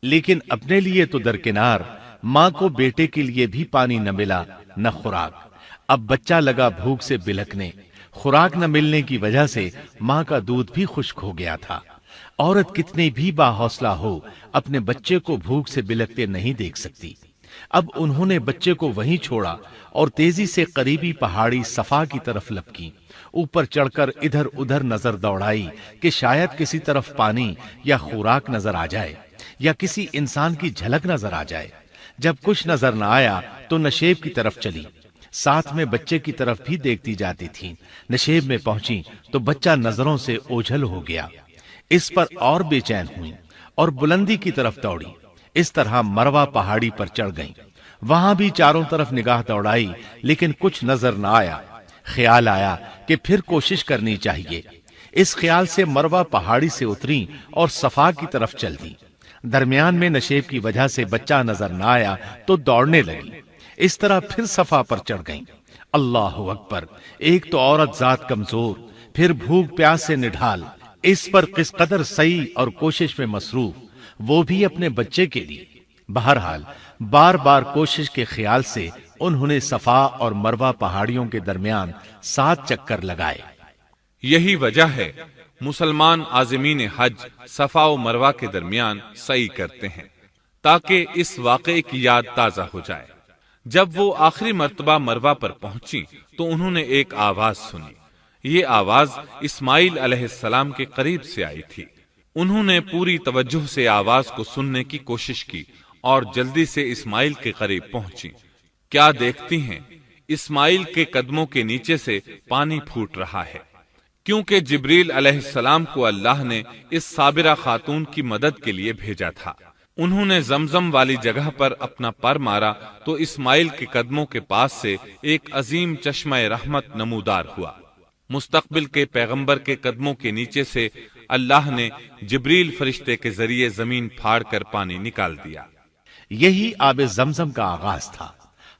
لیکن اپنے لیے تو درکنار، ماں کو بیٹے کے لیے بھی پانی نہ ملا نہ خوراک۔ اب بچہ لگا بھوک سے بلکنے، خوراک نہ ملنے کی وجہ سے ماں کا دودھ بھی خشک ہو گیا تھا۔ عورت کتنی بھی باحوصلہ ہو اپنے بچے کو بھوک سے بلکتے نہیں دیکھ سکتی۔ اب انہوں نے بچے کو وہیں چھوڑا اور تیزی سے قریبی پہاڑی صفا کی طرف لپکی، اوپر چڑھ کر ادھر ادھر نظر دوڑائی کہ شاید کسی طرف پانی یا خوراک نظر آ جائے یا کسی انسان کی جھلک نظر آ جائے۔ جب کچھ نظر نہ آیا تو نشیب کی طرف چلی، ساتھ میں بچے کی طرف بھی دیکھتی جاتی تھی۔ نشیب میں پہنچی تو بچہ نظروں سے اوجھل ہو گیا۔ اس پر اور بے چین ہوئی اور بلندی کی طرف دوڑی۔ اس طرح مروہ پہاڑی پر چڑھ گئیں، وہاں بھی چاروں طرف نگاہ دوڑائی لیکن کچھ نظر نہ آیا۔ خیال آیا کہ پھر کوشش کرنی چاہیے۔ اس خیال سے مروہ پہاڑی سے اتری اور صفا کی طرف چل دی۔ درمیان میں نشیب کی وجہ سے بچہ نظر نہ آیا تو دوڑنے لگی۔ اس طرح پھر صفا پر چڑھ گئیں۔ اللہ اکبر! ایک تو عورت ذات کمزور، پھر بھوک پیاس سے نڈھال، اس پر کس قدر سعی اور کوشش میں مصروف، وہ بھی اپنے بچے کے لیے۔ بہرحال بار بار کوشش کے خیال سے انہوں نے صفا اور مروہ پہاڑیوں کے درمیان 7 چکر لگائے۔ یہی وجہ ہے مسلمان عازمین حج صفا و مروہ کے درمیان سعی کرتے ہیں تاکہ اس واقعے کی یاد تازہ ہو جائے۔ جب وہ آخری مرتبہ مروہ پر پہنچی تو انہوں نے ایک آواز سنی۔ یہ آواز اسماعیل علیہ السلام کے قریب سے آئی تھی۔ انہوں نے پوری توجہ سے آواز کو سننے کی کوشش کی اور جلدی سے اسماعیل کے قریب پہنچی۔ کیا دیکھتی ہیں، اسماعیل کے قدموں کے نیچے سے پانی پھوٹ رہا ہے، کیونکہ جبریل علیہ السلام کو اللہ نے اس صابرہ خاتون کی مدد کے لیے بھیجا تھا۔ انہوں نے زمزم والی جگہ پر اپنا پر مارا تو اسماعیل کے قدموں کے پاس سے ایک عظیم چشمہ رحمت نمودار ہوا۔ مستقبل کے پیغمبر کے قدموں کے نیچے سے اللہ نے جبریل فرشتے کے ذریعے زمین پھاڑ کر پانی نکال دیا۔ یہی آب زمزم کا آغاز تھا۔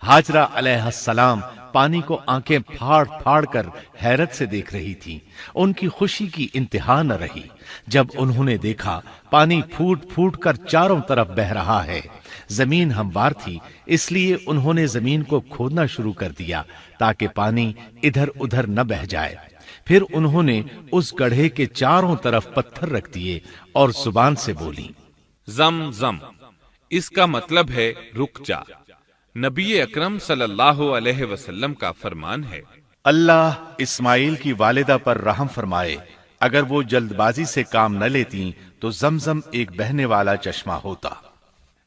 ہاجرہ علیہ السلام پانی کو آنکھیں پھاڑ پھاڑ کر حیرت سے دیکھ رہی تھی۔ ان کی خوشی کی انتہا نہ رہی جب انہوں نے دیکھا پانی پھوٹ پھوٹ کر چاروں طرف بہ رہا ہے۔ زمین ہموار تھی، اس لیے انہوں نے زمین کو کھودنا شروع کر دیا تاکہ پانی ادھر ادھر نہ بہ جائے۔ پھر انہوں نے اس گڑھے کے چاروں طرف پتھر رکھ دیے اور زبان سے بولی، زم زم، اس کا مطلب ہے رک جا۔ نبی اکرم صلی اللہ علیہ وسلم کا فرمان ہے، اللہ اسماعیل کی والدہ پر رحم فرمائے، اگر وہ جلد بازی سے کام نہ لیتی تو زمزم ایک بہنے والا چشمہ ہوتا۔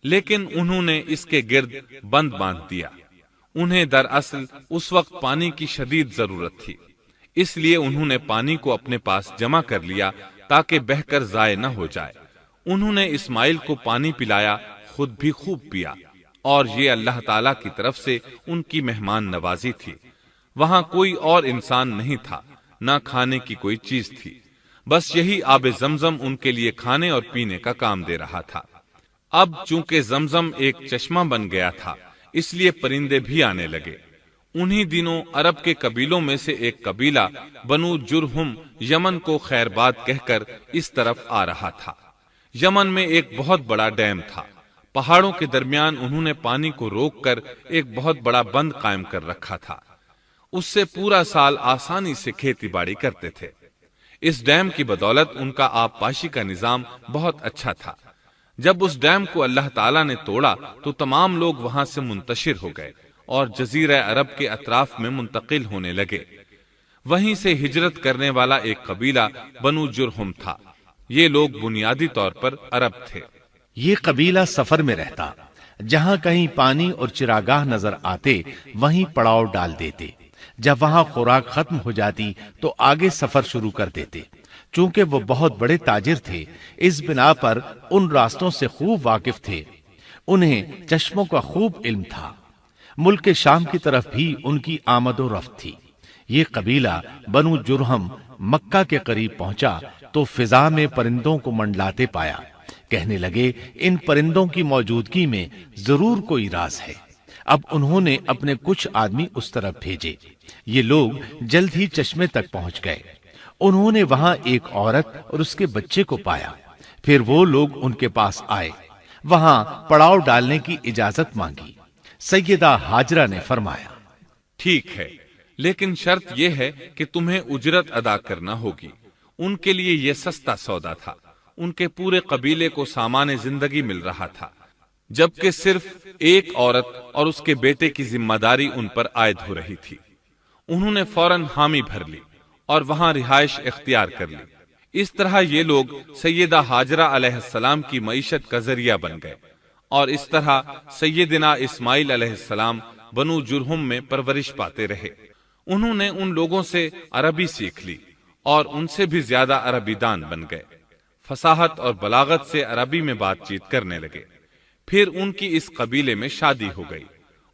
لیکن انہوں نے اس کے گرد بند باندھ دیا۔ انہیں دراصل اس وقت پانی کی شدید ضرورت تھی، اس لیے انہوں نے پانی کو اپنے پاس جمع کر لیا تاکہ بہہ کر ضائع نہ ہو جائے۔ انہوں نے اسماعیل کو پانی پلایا، خود بھی خوب پیا، اور یہ اللہ تعالی کی طرف سے ان کی مہمان نوازی تھی۔ وہاں کوئی اور انسان نہیں تھا، نہ کھانے کی کوئی چیز تھی، بس یہی آب زمزم ان کے لیے کھانے اور پینے کا کام دے رہا تھا۔ اب چونکہ زمزم ایک چشمہ بن گیا تھا، اس لیے پرندے بھی آنے لگے۔ انہی دنوں عرب کے قبیلوں میں سے ایک قبیلہ بنو جرہم یمن کو خیر باد کہہ کر اس طرف آ رہا تھا۔ یمن میں ایک بہت بڑا ڈیم تھا۔ پہاڑوں کے درمیان انہوں نے پانی کو روک کر ایک بہت بڑا بند قائم کر رکھا تھا۔ اس سے پورا سال آسانی سے کھیتی باڑی کرتے تھے۔ اس ڈیم کی بدولت ان کا آب پاشی کا نظام بہت اچھا تھا۔ جب اس ڈیم کو اللہ تعالیٰ نے توڑا تو تمام لوگ وہاں سے منتشر ہو گئے اور جزیرہ عرب کے اطراف میں منتقل ہونے لگے۔ وہیں سے ہجرت کرنے والا ایک قبیلہ بنو جرہم تھا۔ یہ لوگ بنیادی طور پر عرب تھے۔ یہ قبیلہ سفر میں رہتا، جہاں کہیں پانی اور چراگاہ نظر آتے وہیں پڑاؤ ڈال دیتے۔ جب وہاں خوراک ختم ہو جاتی تو آگے سفر شروع کر دیتے۔ چونکہ وہ بہت بڑے تاجر تھے، اس بنا پر ان راستوں سے خوب واقف تھے۔ انہیں چشموں کا خوب علم تھا۔ ملک شام کی طرف بھی ان کی آمد و رفت تھی۔ یہ قبیلہ بنو جرہم مکہ کے قریب پہنچا تو فضا میں پرندوں کو منڈلاتے پایا۔ کہنے لگے، ان پرندوں کی موجودگی میں ضرور کوئی راز ہے۔ اب انہوں نے اپنے کچھ آدمی اس طرف بھیجے۔ یہ لوگ جلد ہی چشمے تک پہنچ گئے۔ انہوں نے وہاں ایک عورت اور اس کے بچے کو پایا۔ پھر وہ لوگ ان کے پاس آئے، وہاں پڑاؤ ڈالنے کی اجازت مانگی۔ سیدہ ہاجرہ نے فرمایا، ٹھیک ہے، لیکن شرط یہ ہے کہ تمہیں اجرت ادا کرنا ہوگی۔ ان کے لیے یہ سستا سودا تھا۔ ان کے پورے قبیلے کو سامان زندگی مل رہا تھا، جبکہ صرف ایک عورت اور اس کے بیٹے کی ذمہ داری ان پر عائد ہو رہی تھی۔ انہوں نے فوراً حامی بھر لی اور وہاں رہائش اختیار کر لی۔ اس طرح یہ لوگ سیدہ ہاجرہ علیہ السلام کی معیشت کا ذریعہ بن گئے، اور اس طرح سیدنا اسماعیل علیہ السلام بنو جرہم میں پرورش پاتے رہے۔ انہوں نے ان لوگوں سے عربی سیکھ لی اور ان سے بھی زیادہ عربی دان بن گئے۔ فصاحت اور بلاغت سے عربی میں بات چیت کرنے لگے۔ پھر ان کی اس قبیلے میں شادی ہو گئی۔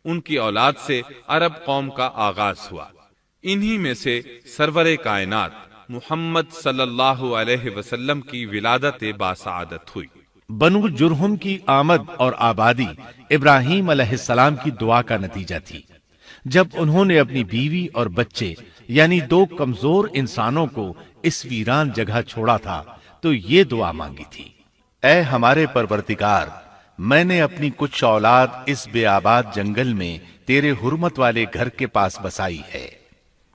ان کی اولاد سے عرب قوم کا آغاز ہوا۔ انہی میں سے سرور کائنات محمد صلی اللہ علیہ وسلم کی ولادت باسعادت ہوئی۔ بنو جرہم کی آمد اور آبادی ابراہیم علیہ السلام کی دعا کا نتیجہ تھی۔ جب انہوں نے اپنی بیوی اور بچے یعنی دو کمزور انسانوں کو اس ویران جگہ چھوڑا تھا تو یہ دعا مانگی تھی، اے ہمارے پروردگار، میں نے اپنی کچھ اولاد اس بے آباد جنگل میں تیرے حرمت والے گھر کے پاس بسائی ہے۔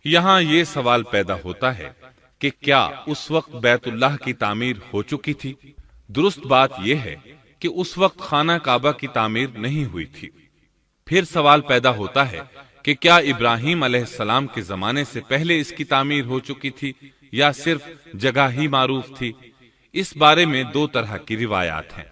یہاں یہ سوال پیدا ہوتا ہے کہ کیا اس وقت بیت اللہ کی تعمیر ہو چکی تھی؟ درست بات یہ ہے کہ اس وقت خانہ کعبہ کی تعمیر نہیں ہوئی تھی۔ پھر سوال پیدا ہوتا ہے کہ کیا ابراہیم علیہ السلام کے زمانے سے پہلے اس کی تعمیر ہو چکی تھی یا صرف جگہ ہی معروف تھی؟ اس بارے میں دو طرح کی روایات ہیں۔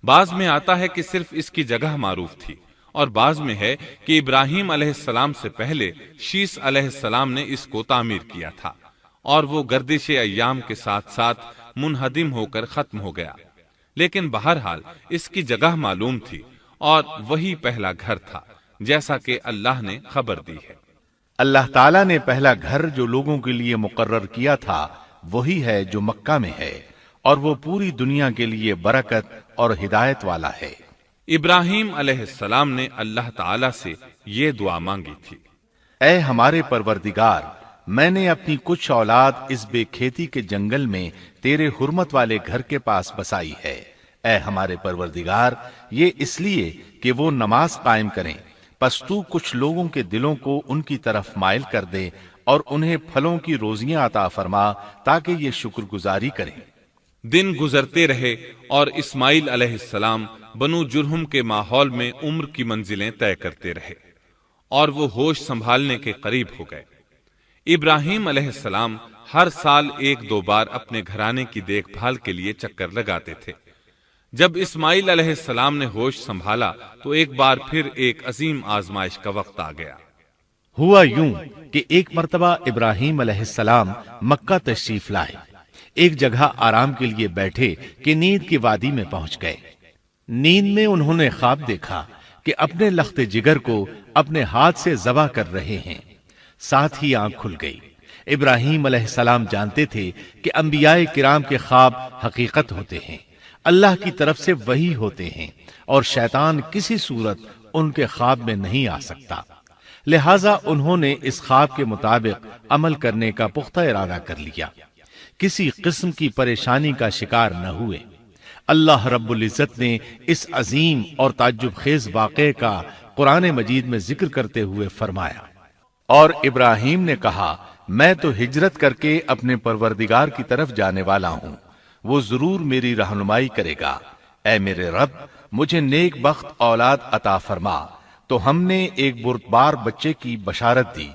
بعض میں آتا ہے کہ صرف اس کی جگہ معروف تھی، اور بعض میں ہے کہ ابراہیم علیہ السلام سے پہلے شیس علیہ السلام نے اس کو تعمیر کیا تھا، اور وہ گردش ایام کے ساتھ ساتھ منہدم ہو کر ختم ہو گیا۔ لیکن بہرحال اس کی جگہ معلوم تھی اور وہی پہلا گھر تھا، جیسا کہ اللہ نے خبر دی ہے۔ اللہ تعالیٰ نے پہلا گھر جو لوگوں کے لیے مقرر کیا تھا وہی ہے جو مکہ میں ہے، اور وہ پوری دنیا کے لیے برکت اور ہدایت والا ہے۔ ابراہیم علیہ السلام نے اللہ تعالیٰ سے یہ دعا مانگی تھی، اے ہمارے پروردگار، میں نے اپنی کچھ اولاد اس بے کھیتی کے جنگل میں تیرے حرمت والے گھر کے پاس بسائی ہے۔ اے ہمارے پروردگار، یہ اس لیے کہ وہ نماز قائم کریں، پس تو کچھ لوگوں کے دلوں کو ان کی طرف مائل کر دے اور انہیں پھلوں کی روزیاں عطا فرما تاکہ یہ شکر گزاری کریں۔ دن گزرتے رہے اور اسماعیل علیہ السلام بنو جرہم کے ماحول میں عمر کی منزلیں طے کرتے رہے اور وہ ہوش سنبھالنے کے قریب ہو گئے۔ ابراہیم علیہ السلام ہر سال 1-2 بار اپنے گھرانے کی دیکھ بھال کے لیے چکر لگاتے تھے۔ جب اسماعیل علیہ السلام نے ہوش سنبھالا تو ایک بار پھر ایک عظیم آزمائش کا وقت آ گیا۔ ہوا یوں کہ ایک مرتبہ ابراہیم علیہ السلام مکہ تشریف لائے، ایک جگہ آرام کے لیے بیٹھے کہ نیند کی وادی میں پہنچ گئے۔ نیند میں انہوں نے خواب دیکھا کہ اپنے لخت جگر کو اپنے ہاتھ سے ذبح کر رہے ہیں، ساتھ ہی آنکھ کھل گئی۔ ابراہیم علیہ السلام جانتے تھے کہ انبیاء کرام کے خواب حقیقت ہوتے ہیں، اللہ کی طرف سے وحی ہوتے ہیں، اور شیطان کسی صورت ان کے خواب میں نہیں آ سکتا، لہذا انہوں نے اس خواب کے مطابق عمل کرنے کا پختہ ارادہ کر لیا، کسی قسم کی پریشانی کا شکار نہ ہوئے۔ اللہ رب العزت نے اس عظیم اور تعجب خیز واقعے کا قرآن مجید میں ذکر کرتے ہوئے فرمایا، اور ابراہیم نے کہا، میں تو ہجرت کر کے اپنے پروردگار کی طرف جانے والا ہوں، وہ ضرور میری رہنمائی کرے گا۔ اے میرے رب، مجھے نیک بخت اولاد عطا فرما۔ تو ہم نے ایک بردبار بچے کی بشارت دی۔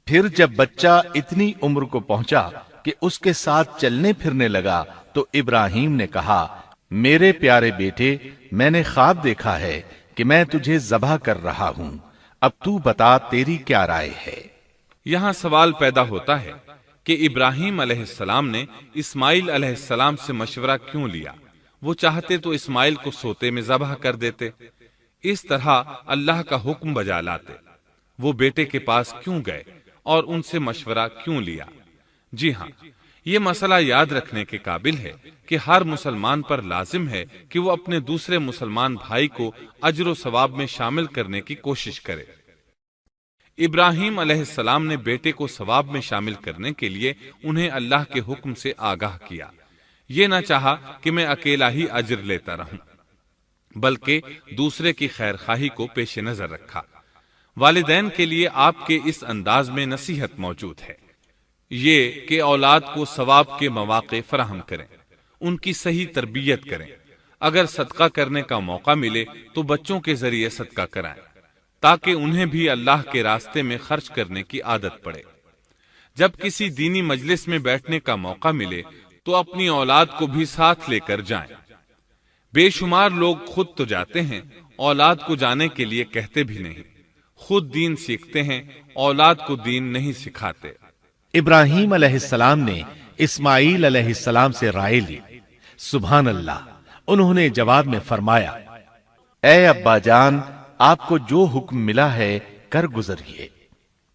پھر جب بچہ اتنی عمر کو پہنچا کہ اس کے ساتھ چلنے پھرنے لگا تو ابراہیم نے کہا، میرے پیارے بیٹے، میں نے خواب دیکھا ہے کہ میں تجھے ذبح کر رہا ہوں، اب تو بتا تیری کیا رائے ہے؟ یہاں سوال پیدا ہوتا ہے کہ ابراہیم علیہ السلام نے اسماعیل علیہ السلام سے مشورہ کیوں لیا؟ وہ چاہتے تو اسماعیل کو سوتے میں ذبح کر دیتے، اس طرح اللہ کا حکم بجا لاتے۔ وہ بیٹے کے پاس کیوں گئے اور ان سے مشورہ کیوں لیا؟ جی ہاں، یہ مسئلہ یاد رکھنے کے قابل ہے کہ ہر مسلمان پر لازم ہے کہ وہ اپنے دوسرے مسلمان بھائی کو اجر و ثواب میں شامل کرنے کی کوشش کرے۔ ابراہیم علیہ السلام نے بیٹے کو ثواب میں شامل کرنے کے لیے انہیں اللہ کے حکم سے آگاہ کیا۔ یہ نہ چاہا کہ میں اکیلا ہی اجر لیتا رہوں، بلکہ دوسرے کی خیر خواہی کو پیش نظر رکھا۔ والدین کے لیے آپ کے اس انداز میں نصیحت موجود ہے، یہ کہ اولاد کو ثواب کے مواقع فراہم کریں، ان کی صحیح تربیت کریں۔ اگر صدقہ کرنے کا موقع ملے تو بچوں کے ذریعے صدقہ کرائیں، تاکہ انہیں بھی اللہ کے راستے میں خرچ کرنے کی عادت پڑے۔ جب کسی دینی مجلس میں بیٹھنے کا موقع ملے تو اپنی اولاد کو بھی ساتھ لے کر جائیں۔ بے شمار لوگ خود تو جاتے ہیں، اولاد کو جانے کے لیے کہتے بھی نہیں، خود دین سیکھتے ہیں، اولاد کو دین نہیں سکھاتے۔ ابراہیم علیہ السلام نے اسماعیل علیہ السلام سے رائے لی۔ سبحان اللہ، انہوں نے جواب میں فرمایا، اے ابا جان، آپ کو جو حکم ملا ہے کر گزریے۔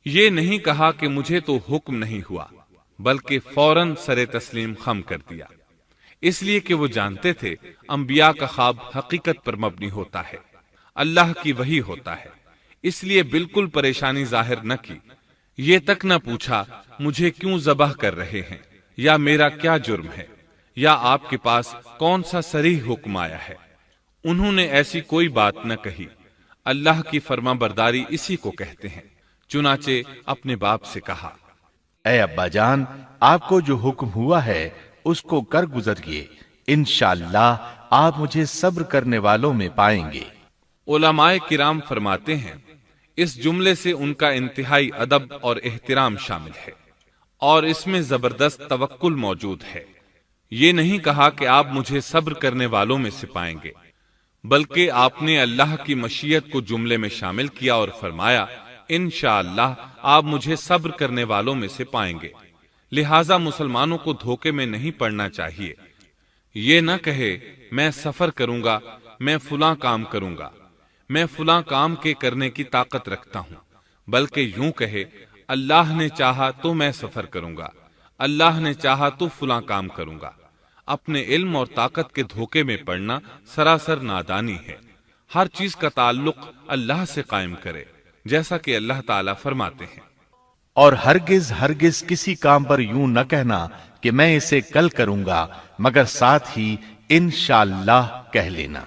یہ نہیں کہا کہ مجھے تو حکم نہیں ہوا، بلکہ فوراً سر تسلیم خم کر دیا، اس لیے کہ وہ جانتے تھے انبیاء کا خواب حقیقت پر مبنی ہوتا ہے، اللہ کی وحی ہوتا ہے، اس لیے بالکل پریشانی ظاہر نہ کی، یہ تک نہ پوچھا مجھے کیوں ذبح کر رہے ہیں، یا میرا کیا جرم ہے، یا آپ کے پاس کون سا صریح حکم آیا ہے۔ انہوں نے ایسی کوئی بات نہ کہی۔ اللہ کی فرما برداری اسی کو کہتے ہیں۔ چنانچہ اپنے باپ سے کہا، اے ابا جان، آپ کو جو حکم ہوا ہے اس کو کر گزریے، انشاءاللہ آپ مجھے صبر کرنے والوں میں پائیں گے۔ علماء کرام فرماتے ہیں اس جملے سے ان کا انتہائی ادب اور احترام شامل ہے، اور اس میں زبردست توکل موجود ہے۔ یہ نہیں کہا کہ آپ مجھے صبر کرنے والوں میں سے پائیں گے، بلکہ آپ نے اللہ کی مشیت کو جملے میں شامل کیا اور فرمایا، انشاءاللہ آپ مجھے صبر کرنے والوں میں سے پائیں گے۔ لہٰذا مسلمانوں کو دھوکے میں نہیں پڑنا چاہیے۔ یہ نہ کہے میں سفر کروں گا، میں فلاں کام کروں گا، میں فلاں کام کے کرنے کی طاقت رکھتا ہوں، بلکہ یوں کہے اللہ نے چاہا تو میں سفر کروں گا، اللہ نے چاہا تو فلاں کام کروں گا۔ اپنے علم اور طاقت کے دھوکے میں پڑنا سراسر نادانی ہے۔ ہر چیز کا تعلق اللہ سے قائم کرے، جیسا کہ اللہ تعالیٰ فرماتے ہیں، اور ہرگز ہرگز کسی کام پر یوں نہ کہنا کہ میں اسے کل کروں گا، مگر ساتھ ہی انشاءاللہ کہہ لینا۔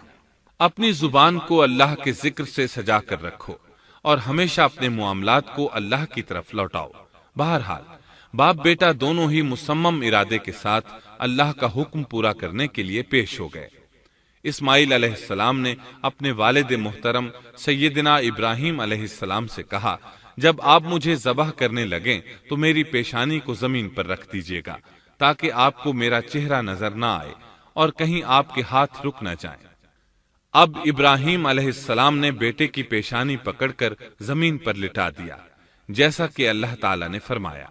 اپنی زبان کو اللہ کے ذکر سے سجا کر رکھو اور ہمیشہ اپنے معاملات کو اللہ کی طرف لوٹاؤ۔ بہرحال باپ بیٹا دونوں ہی مصمم ارادے کے ساتھ اللہ کا حکم پورا کرنے کے لیے پیش ہو گئے۔ اسماعیل علیہ السلام نے اپنے والد محترم سیدنا ابراہیم علیہ السلام سے کہا، جب آپ مجھے ذبح کرنے لگیں تو میری پیشانی کو زمین پر رکھ دیجیے گا تاکہ آپ کو میرا چہرہ نظر نہ آئے اور کہیں آپ کے ہاتھ رک نہ جائیں۔ اب ابراہیم علیہ السلام نے بیٹے کی پیشانی پکڑ کر زمین پر لٹا دیا، جیسا کہ اللہ تعالیٰ نے فرمایا۔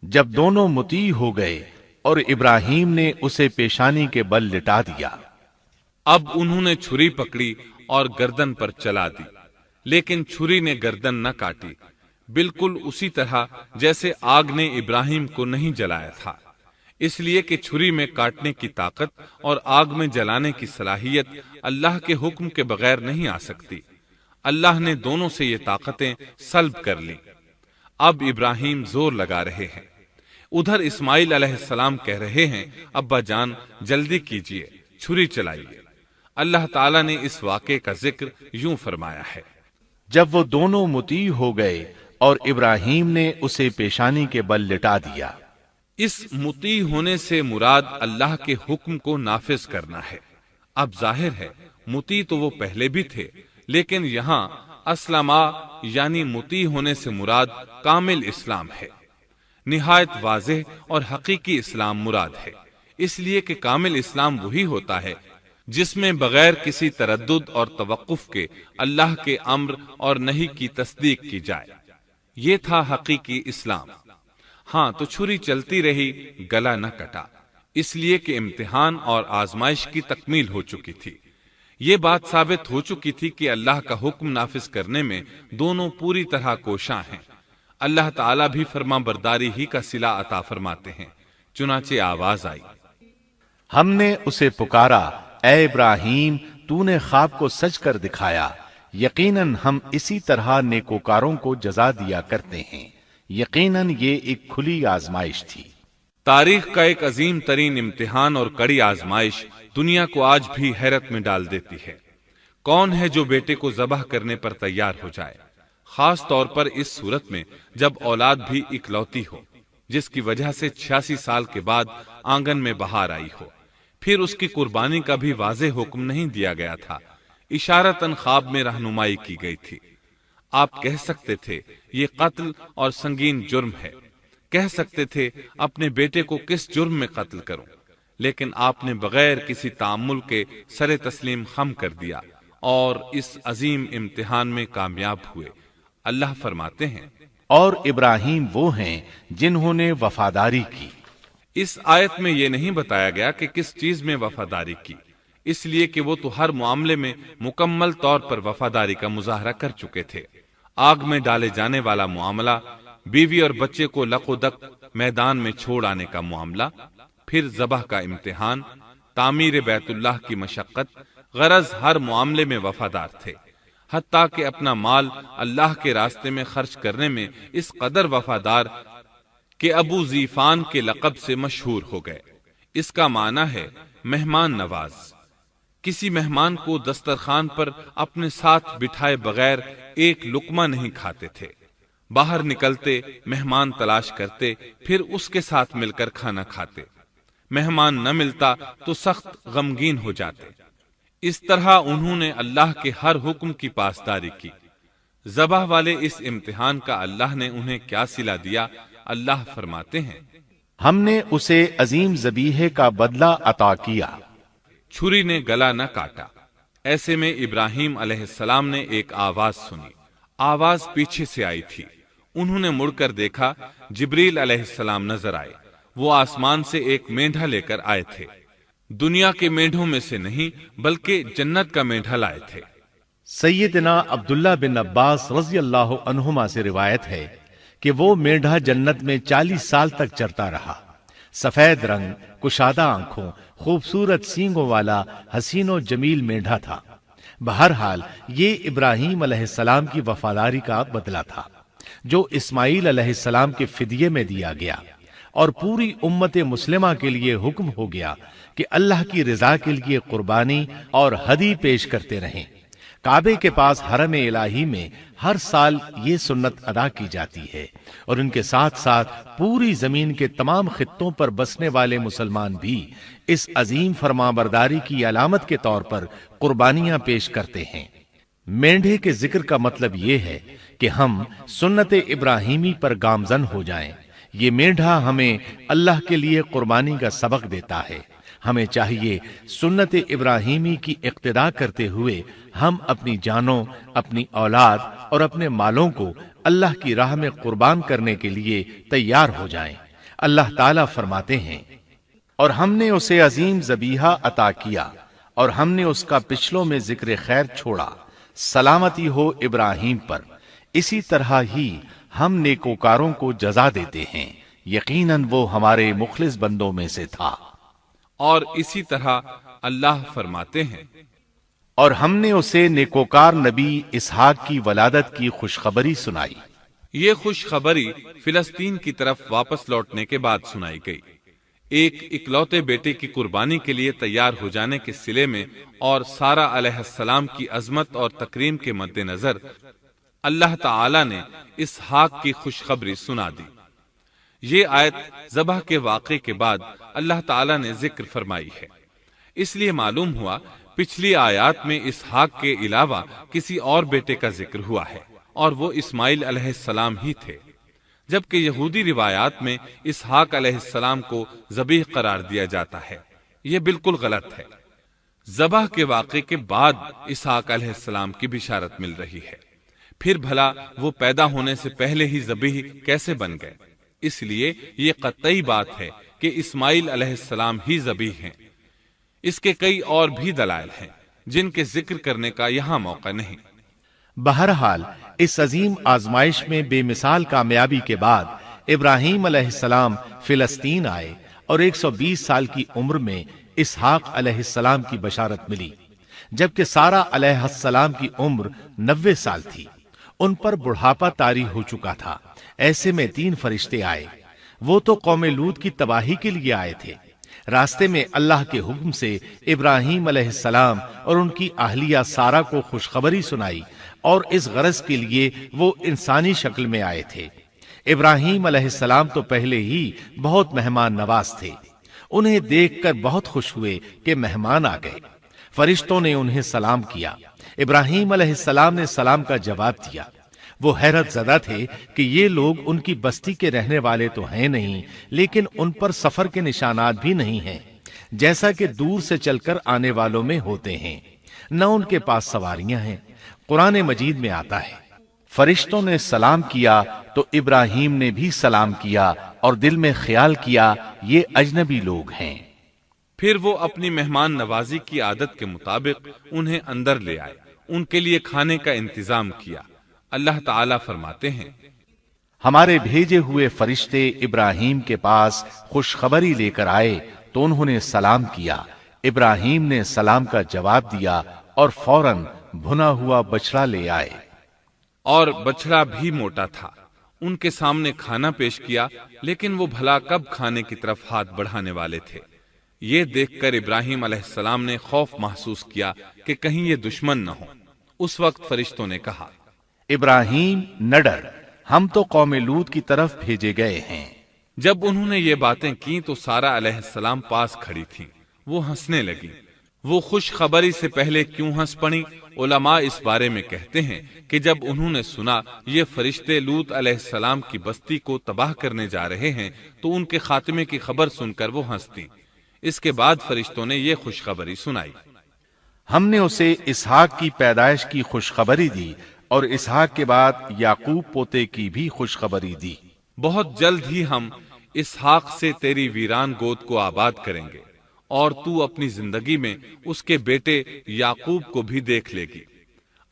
جب دونوں مطیع ہو گئے اور ابراہیم نے اسے پیشانی کے بل لٹا دیا، اب انہوں نے چھری پکڑی اور گردن پر چلا دی، لیکن چھری نے گردن نہ کاٹی، بالکل اسی طرح جیسے آگ نے ابراہیم کو نہیں جلایا تھا، اس لیے کہ چھری میں کاٹنے کی طاقت اور آگ میں جلانے کی صلاحیت اللہ کے حکم کے بغیر نہیں آ سکتی۔ اللہ نے دونوں سے یہ طاقتیں سلب کر لیں۔ اب ابراہیم زور لگا رہے ہیں، ادھر اسماعیل علیہ السلام کہہ رہے ہیں، ابا جان جلدی کیجئے، چھری چلائیے۔ اللہ تعالیٰ نے اس واقعے کا ذکر یوں فرمایا ہے، جب وہ دونوں مطیع ہو گئے اور ابراہیم نے اسے پیشانی کے بل لٹا دیا۔ اس مطیع ہونے سے مراد اللہ کے حکم کو نافذ کرنا ہے۔ اب ظاہر ہے مطیع تو وہ پہلے بھی تھے، لیکن یہاں اسلما یعنی مطیع ہونے سے مراد کامل اسلام ہے۔ نہایت واضح اور حقیقی اسلام مراد ہے، اس لیے کہ کامل اسلام وہی ہوتا ہے جس میں بغیر کسی تردد اور توقف کے اللہ کے امر اور نہی کی تصدیق کی جائے۔ یہ تھا حقیقی اسلام۔ ہاں تو چھری چلتی رہی، گلا نہ کٹا، اس لیے کہ امتحان اور آزمائش کی تکمیل ہو چکی تھی۔ یہ بات ثابت ہو چکی تھی کہ اللہ کا حکم نافذ کرنے میں دونوں پوری طرح کوشاں ہیں۔ اللہ تعالیٰ بھی فرما برداری ہی کا صلہ عطا فرماتے ہیں۔ چنانچہ آواز آئی، ہم نے اسے پکارا، اے ابراہیم تو نے خواب کو سچ کر دکھایا، یقیناً ہم اسی طرح نیکوکاروں کو جزا دیا کرتے ہیں۔ یقیناً یہ ایک کھلی آزمائش تھی۔ تاریخ کا ایک عظیم ترین امتحان اور کڑی آزمائش دنیا کو آج بھی حیرت میں ڈال دیتی ہے۔ کون ہے جو بیٹے کو ذبح کرنے پر تیار ہو جائے، خاص طور پر اس صورت میں جب اولاد بھی اکلوتی ہو، جس کی وجہ سے 86 سال کے بعد آنگن میں بہار آئی ہو۔ پھر اس کی قربانی کا بھی واضح حکم نہیں دیا گیا تھا، اشارتاً خواب میں رہنمائی کی گئی تھی۔ آپ کہہ سکتے تھے یہ قتل اور سنگین جرم ہے، کہہ سکتے تھے اپنے بیٹے کو کس جرم میں قتل کروں، لیکن آپ نے بغیر کسی تعامل کے سر تسلیم خم کر دیا اور اس عظیم امتحان میں کامیاب ہوئے۔ اللہ فرماتے ہیں، اور ابراہیم وہ ہیں جنہوں نے وفاداری کی۔ اس آیت میں یہ نہیں بتایا گیا کہ کس چیز میں وفاداری کی، اس لیے کہ وہ تو ہر معاملے میں مکمل طور پر وفاداری کا مظاہرہ کر چکے تھے۔ آگ میں ڈالے جانے والا معاملہ، بیوی اور بچے کو لق و دق میدان میں چھوڑ آنے کا معاملہ، پھر ذبح کا امتحان، تعمیر بیت اللہ کی مشقت، غرض ہر معاملے میں وفادار تھے، حتیٰ کہ اپنا مال اللہ کے راستے میں خرچ کرنے میں اس قدر وفادار کہ ابو زیفان کے لقب سے مشہور ہو گئے۔ اس کا معنی ہے مہمان نواز۔ کسی مہمان کو دسترخوان پر اپنے ساتھ بٹھائے بغیر ایک لقمہ نہیں کھاتے تھے، باہر نکلتے مہمان تلاش کرتے، پھر اس کے ساتھ مل کر کھانا کھاتے، مہمان نہ ملتا تو سخت غمگین ہو جاتے۔ اس طرح انہوں نے اللہ کے ہر حکم کی پاسداری کی۔ ذبح والے اس امتحان کا اللہ نے انہیں کیا صلہ دیا؟ اللہ فرماتے ہیں، ہم نے اسے عظیم ذبیحے کا بدلہ عطا کیا۔ چھری نے گلا نہ کاٹا۔ ایسے میں ابراہیم علیہ السلام نے ایک آواز سنی، آواز پیچھے سے آئی تھی۔ انہوں نے مڑ کر دیکھا، جبریل علیہ السلام نظر آئے۔ وہ آسمان سے ایک مینڈھا لے کر آئے تھے۔ دنیا کے میڈھوں میں سے نہیں بلکہ جنت کا میڈھا لائے تھے۔ سیدنا عبداللہ بن عباس رضی اللہ عنہما سے روایت ہے کہ وہ میڈھا جنت میں 40 سال تک چرتا رہا۔ سفید رنگ، کشادہ آنکھوں، خوبصورت سینگوں والا حسین و جمیل میڈھا تھا۔ بہرحال یہ ابراہیم علیہ السلام کی وفاداری کا بدلہ تھا جو اسماعیل علیہ السلام کے فدیے میں دیا گیا، اور پوری امت مسلمہ کے لیے حکم ہو گیا کہ اللہ کی رضا کے لیے قربانی اور ہدی پیش کرتے رہیں۔ کعبے کے پاس حرم الہی میں ہر سال یہ سنت ادا کی جاتی ہے، اور ان کے ساتھ ساتھ پوری زمین کے تمام خطوں پر بسنے والے مسلمان بھی اس عظیم فرمانبرداری کی علامت کے طور پر قربانیاں پیش کرتے ہیں۔ مینڈھے کے ذکر کا مطلب یہ ہے کہ ہم سنت ابراہیمی پر گامزن ہو جائیں۔ یہ میڈھا ہمیں اللہ کے لیے قربانی کا سبق دیتا ہے۔ ہمیں چاہیے سنت ابراہیمی کی اقتدا کرتے ہوئے ہم اپنی جانوں، اپنی اولاد اور اپنے مالوں کو اللہ کی راہ میں قربان کرنے کے لیے تیار ہو جائیں۔ اللہ تعالیٰ فرماتے ہیں، اور ہم نے اسے عظیم ذبیحہ عطا کیا، اور ہم نے اس کا پچھلوں میں ذکر خیر چھوڑا، سلامتی ہو ابراہیم پر۔ اسی طرح ہی ہم نیکوکاروں کو جزا دیتے ہیں، یقیناً وہ ہمارے مخلص بندوں میں سے تھا۔ اور اسی طرح اللہ فرماتے ہیں، اور ہم نے اسے نیکوکار نبی اسحاق کی ولادت کی خوشخبری سنائی۔ یہ خوشخبری فلسطین کی طرف واپس لوٹنے کے بعد سنائی گئی۔ ایک اکلوتے بیٹے کی قربانی کے لیے تیار ہو جانے کے صلے میں اور سارہ علیہ السلام کی عظمت اور تکریم کے مد نظر اللہ تعالی نے اسحاق کی خوشخبری سنا دی۔ یہ آیت ذبح کے واقعے کے بعد اللہ تعالی نے ذکر فرمائی ہے، اس لیے معلوم ہوا پچھلی آیات میں اسحاق کے علاوہ کسی اور بیٹے کا ذکر ہوا ہے، اور وہ اسماعیل علیہ السلام ہی تھے، جبکہ یہودی روایات میں اسحاق علیہ السلام کو ذبیح قرار دیا جاتا ہے۔ یہ بالکل غلط ہے۔ ذبح کے واقعے کے بعد اسحاق علیہ السلام کی بشارت مل رہی ہے، پھر بھلا وہ پیدا ہونے سے پہلے ہی ذبیح کیسے بن گئے؟ اس لیے یہ قطعی بات ہے کہ اسماعیل علیہ السلام ہی ذبیح ہیں۔ اس کے کئی اور بھی دلائل ہیں جن کے ذکر کرنے کا یہاں موقع نہیں۔ بہرحال اس عظیم آزمائش میں بے مثال کامیابی کے بعد ابراہیم علیہ السلام فلسطین آئے، اور 120 سال کی عمر میں اسحاق علیہ السلام کی بشارت ملی، جبکہ سارہ علیہ السلام کی عمر 90 سال تھی۔ ان پر بڑھاپا طاری ہو چکا تھا۔ ایسے میں 3 فرشتے آئے۔ وہ تو قوم لوط کی تباہی کے لیے آئے تھے۔ راستے میں اللہ کے حکم سے ابراہیم علیہ السلام اور ان کی اہلیہ سارہ کو خوشخبری سنائی، اور اس غرض کے لیے وہ انسانی شکل میں آئے تھے۔ ابراہیم علیہ السلام تو پہلے ہی بہت مہمان نواز تھے۔ انہیں دیکھ کر بہت خوش ہوئے کہ مہمان آ گئے۔ فرشتوں نے انہیں سلام کیا۔ ابراہیم علیہ السلام نے سلام کا جواب دیا۔ وہ حیرت زدہ تھے کہ یہ لوگ ان کی بستی کے رہنے والے تو ہیں نہیں، لیکن ان پر سفر کے نشانات بھی نہیں ہیں، جیسا کہ دور سے چل کر آنے والوں میں ہوتے ہیں۔ نہ ان کے پاس سواریاں ہیں۔ قرآن مجید میں آتا ہے، فرشتوں نے سلام کیا تو ابراہیم نے بھی سلام کیا، اور دل میں خیال کیا یہ اجنبی لوگ ہیں۔ پھر وہ اپنی مہمان نوازی کی عادت کے مطابق انہیں اندر لے آئے، ان کے لیے کھانے کا انتظام کیا۔ اللہ تعالیٰ فرماتے ہیں، ہمارے بھیجے ہوئے فرشتے ابراہیم کے پاس خوشخبری لے کر آئے تو انہوں نے سلام کیا۔ ابراہیم نے سلام کا جواب دیا اور فوراً بھنا ہوا بچڑا لے آئے، اور بچڑا بھی موٹا تھا۔ ان کے سامنے کھانا پیش کیا، لیکن وہ بھلا کب کھانے کی طرف ہاتھ بڑھانے والے تھے۔ یہ دیکھ کر ابراہیم علیہ السلام نے خوف محسوس کیا کہ کہیں یہ دشمن نہ ہو۔ اس وقت فرشتوں نے کہا، ابراہیم نہ ڈر، ہم تو قوم لوط کی طرف بھیجے گئے ہیں۔ جب انہوں نے یہ باتیں کی تو سارہ علیہ السلام پاس کھڑی تھی۔ وہ ہنسنے لگی۔ وہ خوش خبری سے پہلے کیوں ہنس پڑی؟ علماء اس بارے میں کہتے ہیں کہ جب انہوں نے سنا یہ فرشتے لوط علیہ السلام کی بستی کو تباہ کرنے جا رہے ہیں تو ان کے خاتمے کی خبر سن کر وہ ہنستی۔ اس کے بعد فرشتوں نے یہ خوشخبری سنائی، ہم نے اسے اسحاق کی پیدائش کی خوشخبری دی، اور اسحاق کے بعد یعقوب پوتے کی بھی خوشخبری دی۔ بہت جلد ہی ہم اسحاق سے تیری ویران گود کو آباد کریں گے، اور تو اپنی زندگی میں اس کے بیٹے یعقوب کو بھی دیکھ لے گی۔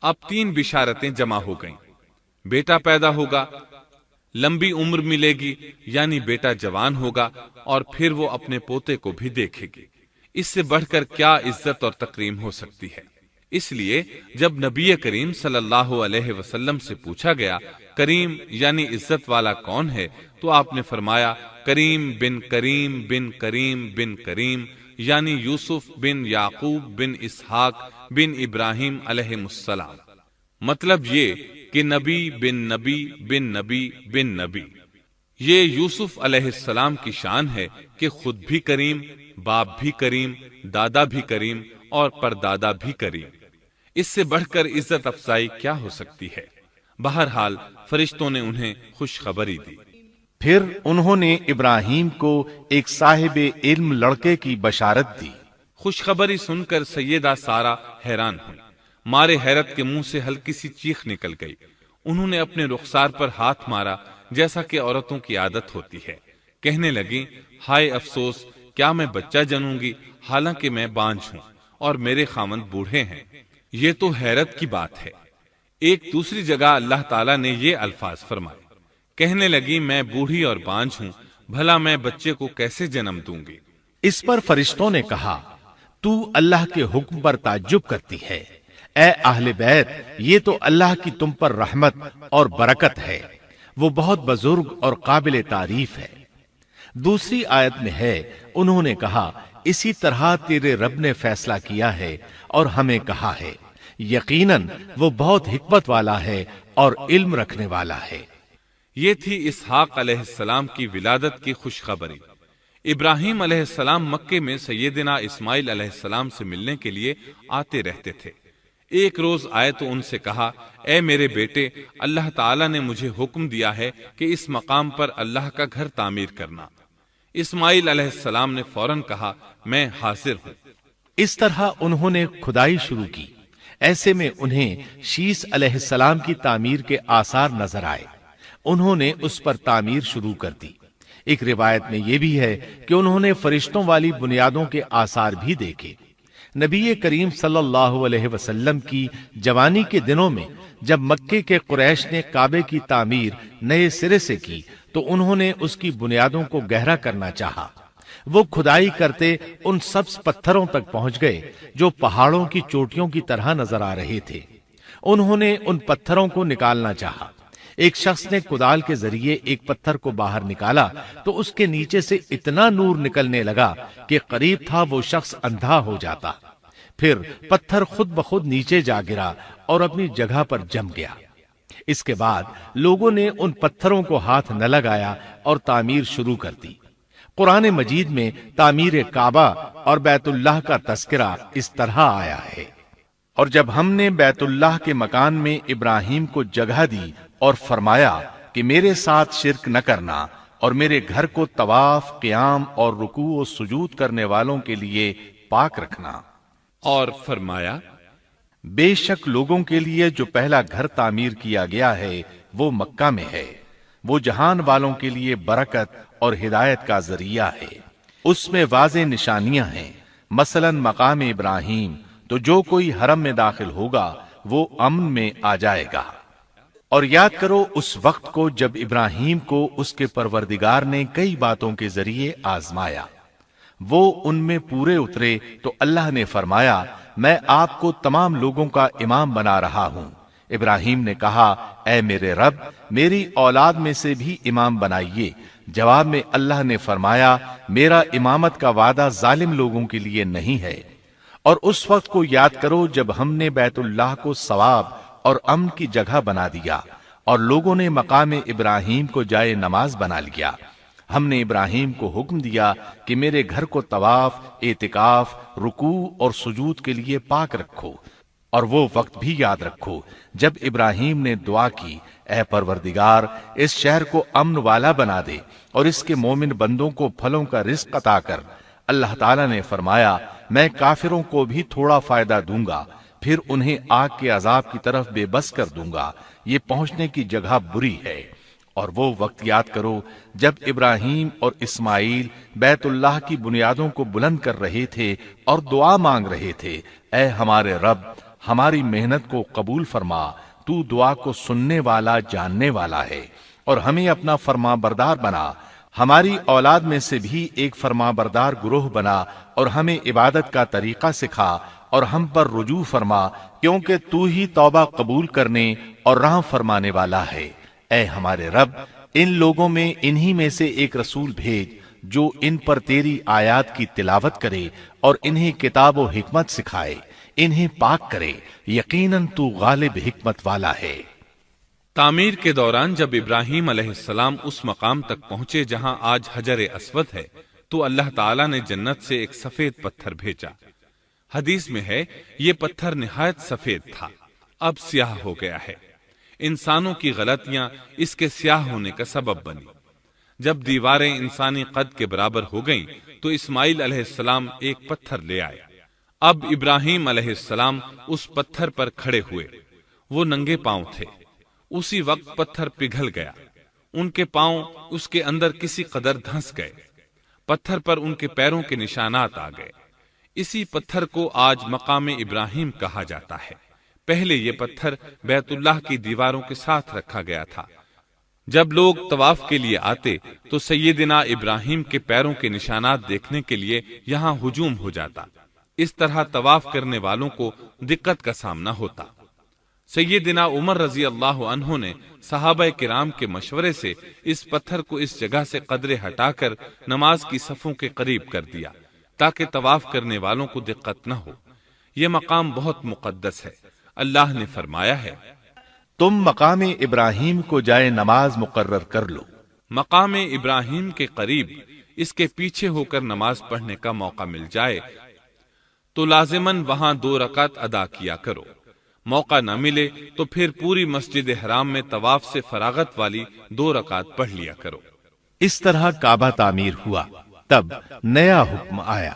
اب 3 بشارتیں جمع ہو گئیں۔ بیٹا پیدا ہوگا، لمبی عمر ملے گی یعنی بیٹا جوان ہوگا، اور پھر وہ اپنے پوتے کو بھی دیکھے گی۔ اس سے بڑھ کر کیا عزت اور تکریم ہو سکتی ہے؟ اس لیے جب نبی کریم صلی اللہ علیہ وسلم سے پوچھا گیا کریم یعنی عزت والا کون ہے، تو آپ نے فرمایا کریم بن کریم بن کریم بن کریم، یعنی یوسف بن یعقوب بن اسحاق بن ابراہیم علیہ السلام۔ مطلب یہ کہ نبی بن نبی بن نبی بن نبی۔ یہ یوسف علیہ السلام کی شان ہے کہ خود بھی کریم، باپ بھی کریم، دادا بھی کریم اور پردادا بھی کریم۔ اس سے بڑھ کر عزت افزائی کیا ہو سکتی ہے؟ بہرحال فرشتوں نے انہیں خوشخبری دی۔ پھر انہوں نے ابراہیم کو ایک صاحب علم لڑکے کی بشارت دی۔ خوشخبری سن کر سیدہ سارہ حیران ہوئی، مارے حیرت کے منہ سے ہلکی سی چیخ نکل گئی۔ انہوں نے اپنے رخسار پر ہاتھ مارا جیسا کہ عورتوں کی عادت ہوتی ہے، کہنے لگی ہائے افسوس، کیا میں بچہ جنوں گی حالانکہ میں بانجھ ہوں اور میرے خاوند بوڑھے ہیں؟ یہ تو حیرت کی بات ہے۔ ایک دوسری جگہ اللہ تعالیٰ نے یہ الفاظ فرمائے، کہنے لگی میں بوڑھی اور بانجھ ہوں، بھلا میں بچے کو کیسے جنم دوں گی؟ اس پر فرشتوں نے کہا تو اللہ کے حکم پر تعجب کرتی ہے، اے اہل بیت، یہ تو اللہ کی تم پر رحمت اور برکت ہے، وہ بہت بزرگ اور قابل تعریف ہے۔ دوسری آیت میں ہے انہوں نے کہا اسی طرح تیرے رب نے فیصلہ کیا ہے اور ہمیں کہا ہے، یقیناً وہ بہت حکمت والا ہے اور علم رکھنے والا ہے۔ یہ تھی اسحاق علیہ السلام کی ولادت کی خوشخبری۔ ابراہیم علیہ السلام مکے میں سیدنا اسماعیل علیہ السلام سے ملنے کے لیے آتے رہتے تھے۔ ایک روز آئے تو ان سے کہا اے میرے بیٹے، اللہ تعالیٰ نے مجھے حکم دیا ہے کہ اس مقام پر اللہ کا گھر تعمیر کرنا۔ اسماعیل علیہ السلام نے فوراً کہا میں حاضر ہوں۔ اس طرح انہوں نے کھدائی شروع کی۔ ایسے میں انہیں شیس علیہ السلام کی تعمیر کے آثار نظر آئے۔ انہوں نے اس پر تعمیر شروع کر دی۔ ایک روایت میں یہ بھی ہے کہ انہوں نے فرشتوں والی بنیادوں کے آثار بھی دیکھے۔ نبی کریم صلی اللہ علیہ وسلم کی جوانی کے دنوں میں جب مکے کے قریش نے کعبے کی تعمیر نئے سرے سے کی تو انہوں نے اس کی بنیادوں کو گہرا کرنا چاہا۔ وہ کھدائی کرتے ان سبز پتھروں تک پہنچ گئے جو پہاڑوں کی چوٹیوں کی طرح نظر آ رہے تھے۔ انہوں نے ان پتھروں کو نکالنا چاہا۔ ایک شخص نے کدال کے ذریعے ایک پتھر کو باہر نکالا تو اس کے نیچے سے اتنا نور نکلنے لگا کہ قریب تھا وہ شخص اندھا ہو جاتا۔ پھر پتھر خود بخود نیچے جا گرا اور اپنی جگہ پر جم گیا۔ اس کے بعد لوگوں نے ان پتھروں کو ہاتھ نہ لگایا اور تعمیر شروع کر دی۔ قرآن مجید میں تعمیر کعبہ اور بیت اللہ کا تذکرہ اس طرح آیا ہے، اور جب ہم نے بیت اللہ کے مکان میں ابراہیم کو جگہ دی اور فرمایا کہ میرے ساتھ شرک نہ کرنا اور میرے گھر کو طواف، قیام اور رکوع و سجود کرنے والوں کے لیے پاک رکھنا، اور فرمایا بے شک لوگوں کے لیے جو پہلا گھر تعمیر کیا گیا ہے وہ مکہ میں ہے، وہ جہان والوں کے لیے برکت اور ہدایت کا ذریعہ ہے، اس میں واضح نشانیاں ہیں، مثلا مقام ابراہیم، تو جو کوئی حرم میں داخل ہوگا وہ امن میں آ جائے گا۔ اور یاد کرو اس وقت کو جب ابراہیم کو اس کے پروردگار نے کئی باتوں کے ذریعے آزمایا، وہ ان میں پورے اترے تو اللہ نے فرمایا میں آپ کو تمام لوگوں کا امام بنا رہا ہوں۔ ابراہیم نے کہا اے میرے رب، میری اولاد میں سے بھی امام بنائیے۔ جواب میں اللہ نے فرمایا میرا امامت کا وعدہ ظالم لوگوں کے لیے نہیں ہے۔ اور اس وقت کو یاد کرو جب ہم نے بیت اللہ کو ثواب اور امن کی جگہ بنا دیا اور لوگوں نے مقام ابراہیم کو جائے نماز بنا لیا۔ ہم نے ابراہیم کو حکم دیا کہ میرے گھر کو طواف، اعتکاف، رکوع اور سجود کے لیے پاک رکھو، اور وہ وقت بھی یاد رکھو جب ابراہیم نے دعا کی اے پروردگار اس شہر کو امن والا بنا دے اور اس کے مومن بندوں کو پھلوں کا رزق عطا کر۔ اللہ تعالیٰ نے فرمایا میں کافروں کو بھی تھوڑا فائدہ دوں گا، پھر انہیں آگ کے عذاب کی طرف بے بس کر دوں گا، یہ پہنچنے کی جگہ بری ہے۔ اور وہ وقت یاد کرو جب ابراہیم اور اسماعیل بیت اللہ کی بنیادوں کو بلند کر رہے تھے اور دعا مانگ رہے تھے، اے ہمارے رب، ہماری محنت کو قبول فرما، تو دعا کو سننے والا جاننے والا ہے، اور ہمیں اپنا فرما بردار بنا، ہماری اولاد میں سے بھی ایک فرما بردار گروہ بنا، اور ہمیں عبادت کا طریقہ سکھا، اور ہم پر رجوع فرما، کیونکہ تو ہی توبہ قبول کرنے اور رحم فرمانے والا ہے۔ اے ہمارے رب، ان لوگوں میں انہی میں سے ایک رسول بھیج جو ان پر تیری آیات کی تلاوت کرے اور انہیں کتاب و حکمت سکھائے، انہیں پاک کرے، یقیناً تو غالب حکمت والا ہے۔ تعمیر کے دوران جب ابراہیم علیہ السلام اس مقام تک پہنچے جہاں آج حجر اسود ہے تو اللہ تعالیٰ نے جنت سے ایک سفید پتھر بھیجا۔ حدیث میں ہے یہ پتھر نہایت سفید تھا، اب سیاہ ہو گیا ہے۔ انسانوں کی غلطیاں اس کے سیاہ ہونے کا سبب بنی۔ جب دیواریں انسانی قد کے برابر ہو گئیں تو اسماعیل علیہ السلام ایک پتھر لے آئے۔ اب ابراہیم علیہ السلام اس پتھر پر کھڑے ہوئے، وہ ننگے پاؤں تھے۔ اسی وقت پتھر پگھل گیا، ان کے پاؤں اس کے اندر کسی قدر دھنس گئے، پتھر پر ان کے پیروں کے نشانات آ گئے۔ اسی پتھر کو آج مقام ابراہیم کہا جاتا ہے۔ پہلے یہ پتھر بیت اللہ کی دیواروں کے ساتھ رکھا گیا تھا۔ جب لوگ طواف کے لیے آتے تو سیدنا ابراہیم کے پیروں کے نشانات دیکھنے کے لیے یہاں ہجوم ہو جاتا۔ اس طرح طواف کرنے والوں کو دقت کا سامنا ہوتا۔ سیدنا عمر رضی اللہ عنہ نے صحابہ کرام کے مشورے سے اس پتھر کو اس جگہ سے قدرے ہٹا کر نماز کی صفوں کے قریب کر دیا تاکہ طواف کرنے والوں کو دقت نہ ہو۔ یہ مقام بہت مقدس ہے۔ اللہ نے فرمایا ہے، تم مقام ابراہیم کو جائے نماز مقرر کر لو۔ مقام ابراہیم کے قریب اس کے پیچھے ہو کر نماز پڑھنے کا موقع مل جائے تو لازماً وہاں 2 رکعت ادا کیا کرو۔ موقع نہ ملے تو پھر پوری مسجد حرام میں طواف سے فراغت والی 2 رکعت پڑھ لیا کرو۔ اس طرح کعبہ تعمیر ہوا۔ تب نیا حکم آیا،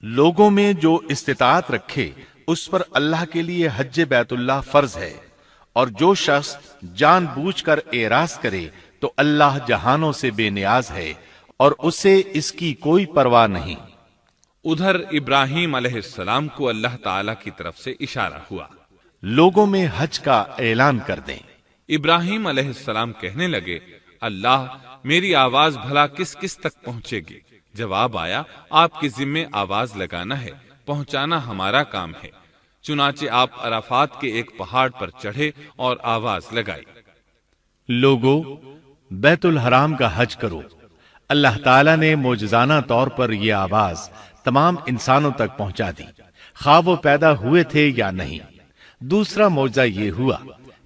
لوگوں میں جو استطاعت رکھے اس پر اللہ کے لیے حج بیت اللہ فرض ہے، اور جو شخص جان بوجھ کر اعراض کرے تو اللہ جہانوں سے بے نیاز ہے اور اسے اس کی کوئی پرواہ نہیں۔ ادھر ابراہیم علیہ السلام کو اللہ تعالی کی طرف سے اشارہ ہوا، لوگوں میں حج کا اعلان کر دیں۔ ابراہیم علیہ السلام کہنے لگے، اللہ، میری آواز بھلا کس کس تک پہنچے گی؟ جواب آیا، آپ کے ذمے آواز لگانا ہے، پہنچانا ہمارا کام ہے۔ چنانچہ آپ عرفات کے ایک پہاڑ پر چڑھے اور آواز لگائی، لوگو، بیت الحرام کا حج کرو۔ اللہ تعالیٰ نے معجزانہ طور پر یہ آواز تمام انسانوں تک پہنچا دی، خواہ وہ پیدا ہوئے تھے یا نہیں۔ دوسرا معجزہ یہ ہوا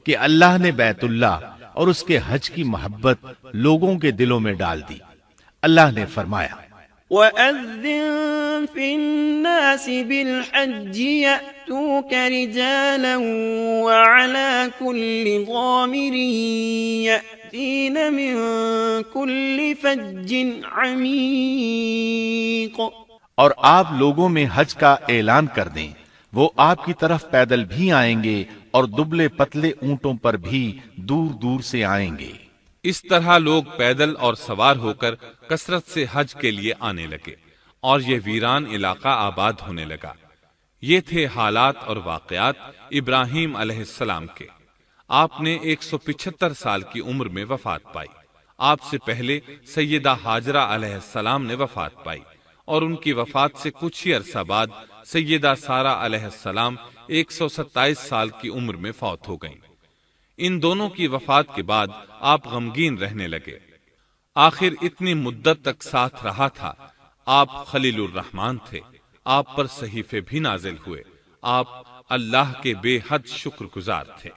کہ اللہ نے بیت اللہ اور اس کے حج کی محبت لوگوں کے دلوں میں ڈال دی۔ اللہ نے فرمایا، وَأَذِّن فِي النَّاسِ بِالْحَجِّ يَأْتُوكَ رِجَالًا وَعَلَى كُلِّ ضَامِرٍ يَأْتِينَ مِن كُلِّ فَجٍّ عَمِيقٍ۔ اور آپ لوگوں میں حج کا اعلان کر دیں، وہ آپ کی طرف پیدل بھی آئیں گے اور دبلے پتلے اونٹوں پر بھی دور دور سے آئیں گے۔ اس طرح لوگ پیدل اور سوار ہو کر کثرت سے حج کے لیے آنے لگے اور یہ ویران علاقہ آباد ہونے لگا۔ یہ تھے حالات اور واقعات ابراہیم علیہ السلام کے۔ آپ نے 175 سال کی عمر میں وفات پائی۔ آپ سے پہلے سیدہ ہاجرہ علیہ السلام نے وفات پائی اور ان کی وفات سے کچھ ہی عرصہ بعد سیدہ سارہ علیہ السلام 127 سال کی عمر میں فوت ہو گئیں۔ ان دونوں کی وفات کے بعد آپ غمگین رہنے لگے۔ آخر اتنی مدت تک ساتھ رہا تھا۔ آپ خلیل الرحمن تھے، آپ پر صحیفے بھی نازل ہوئے، آپ اللہ کے بے حد شکر گزار تھے۔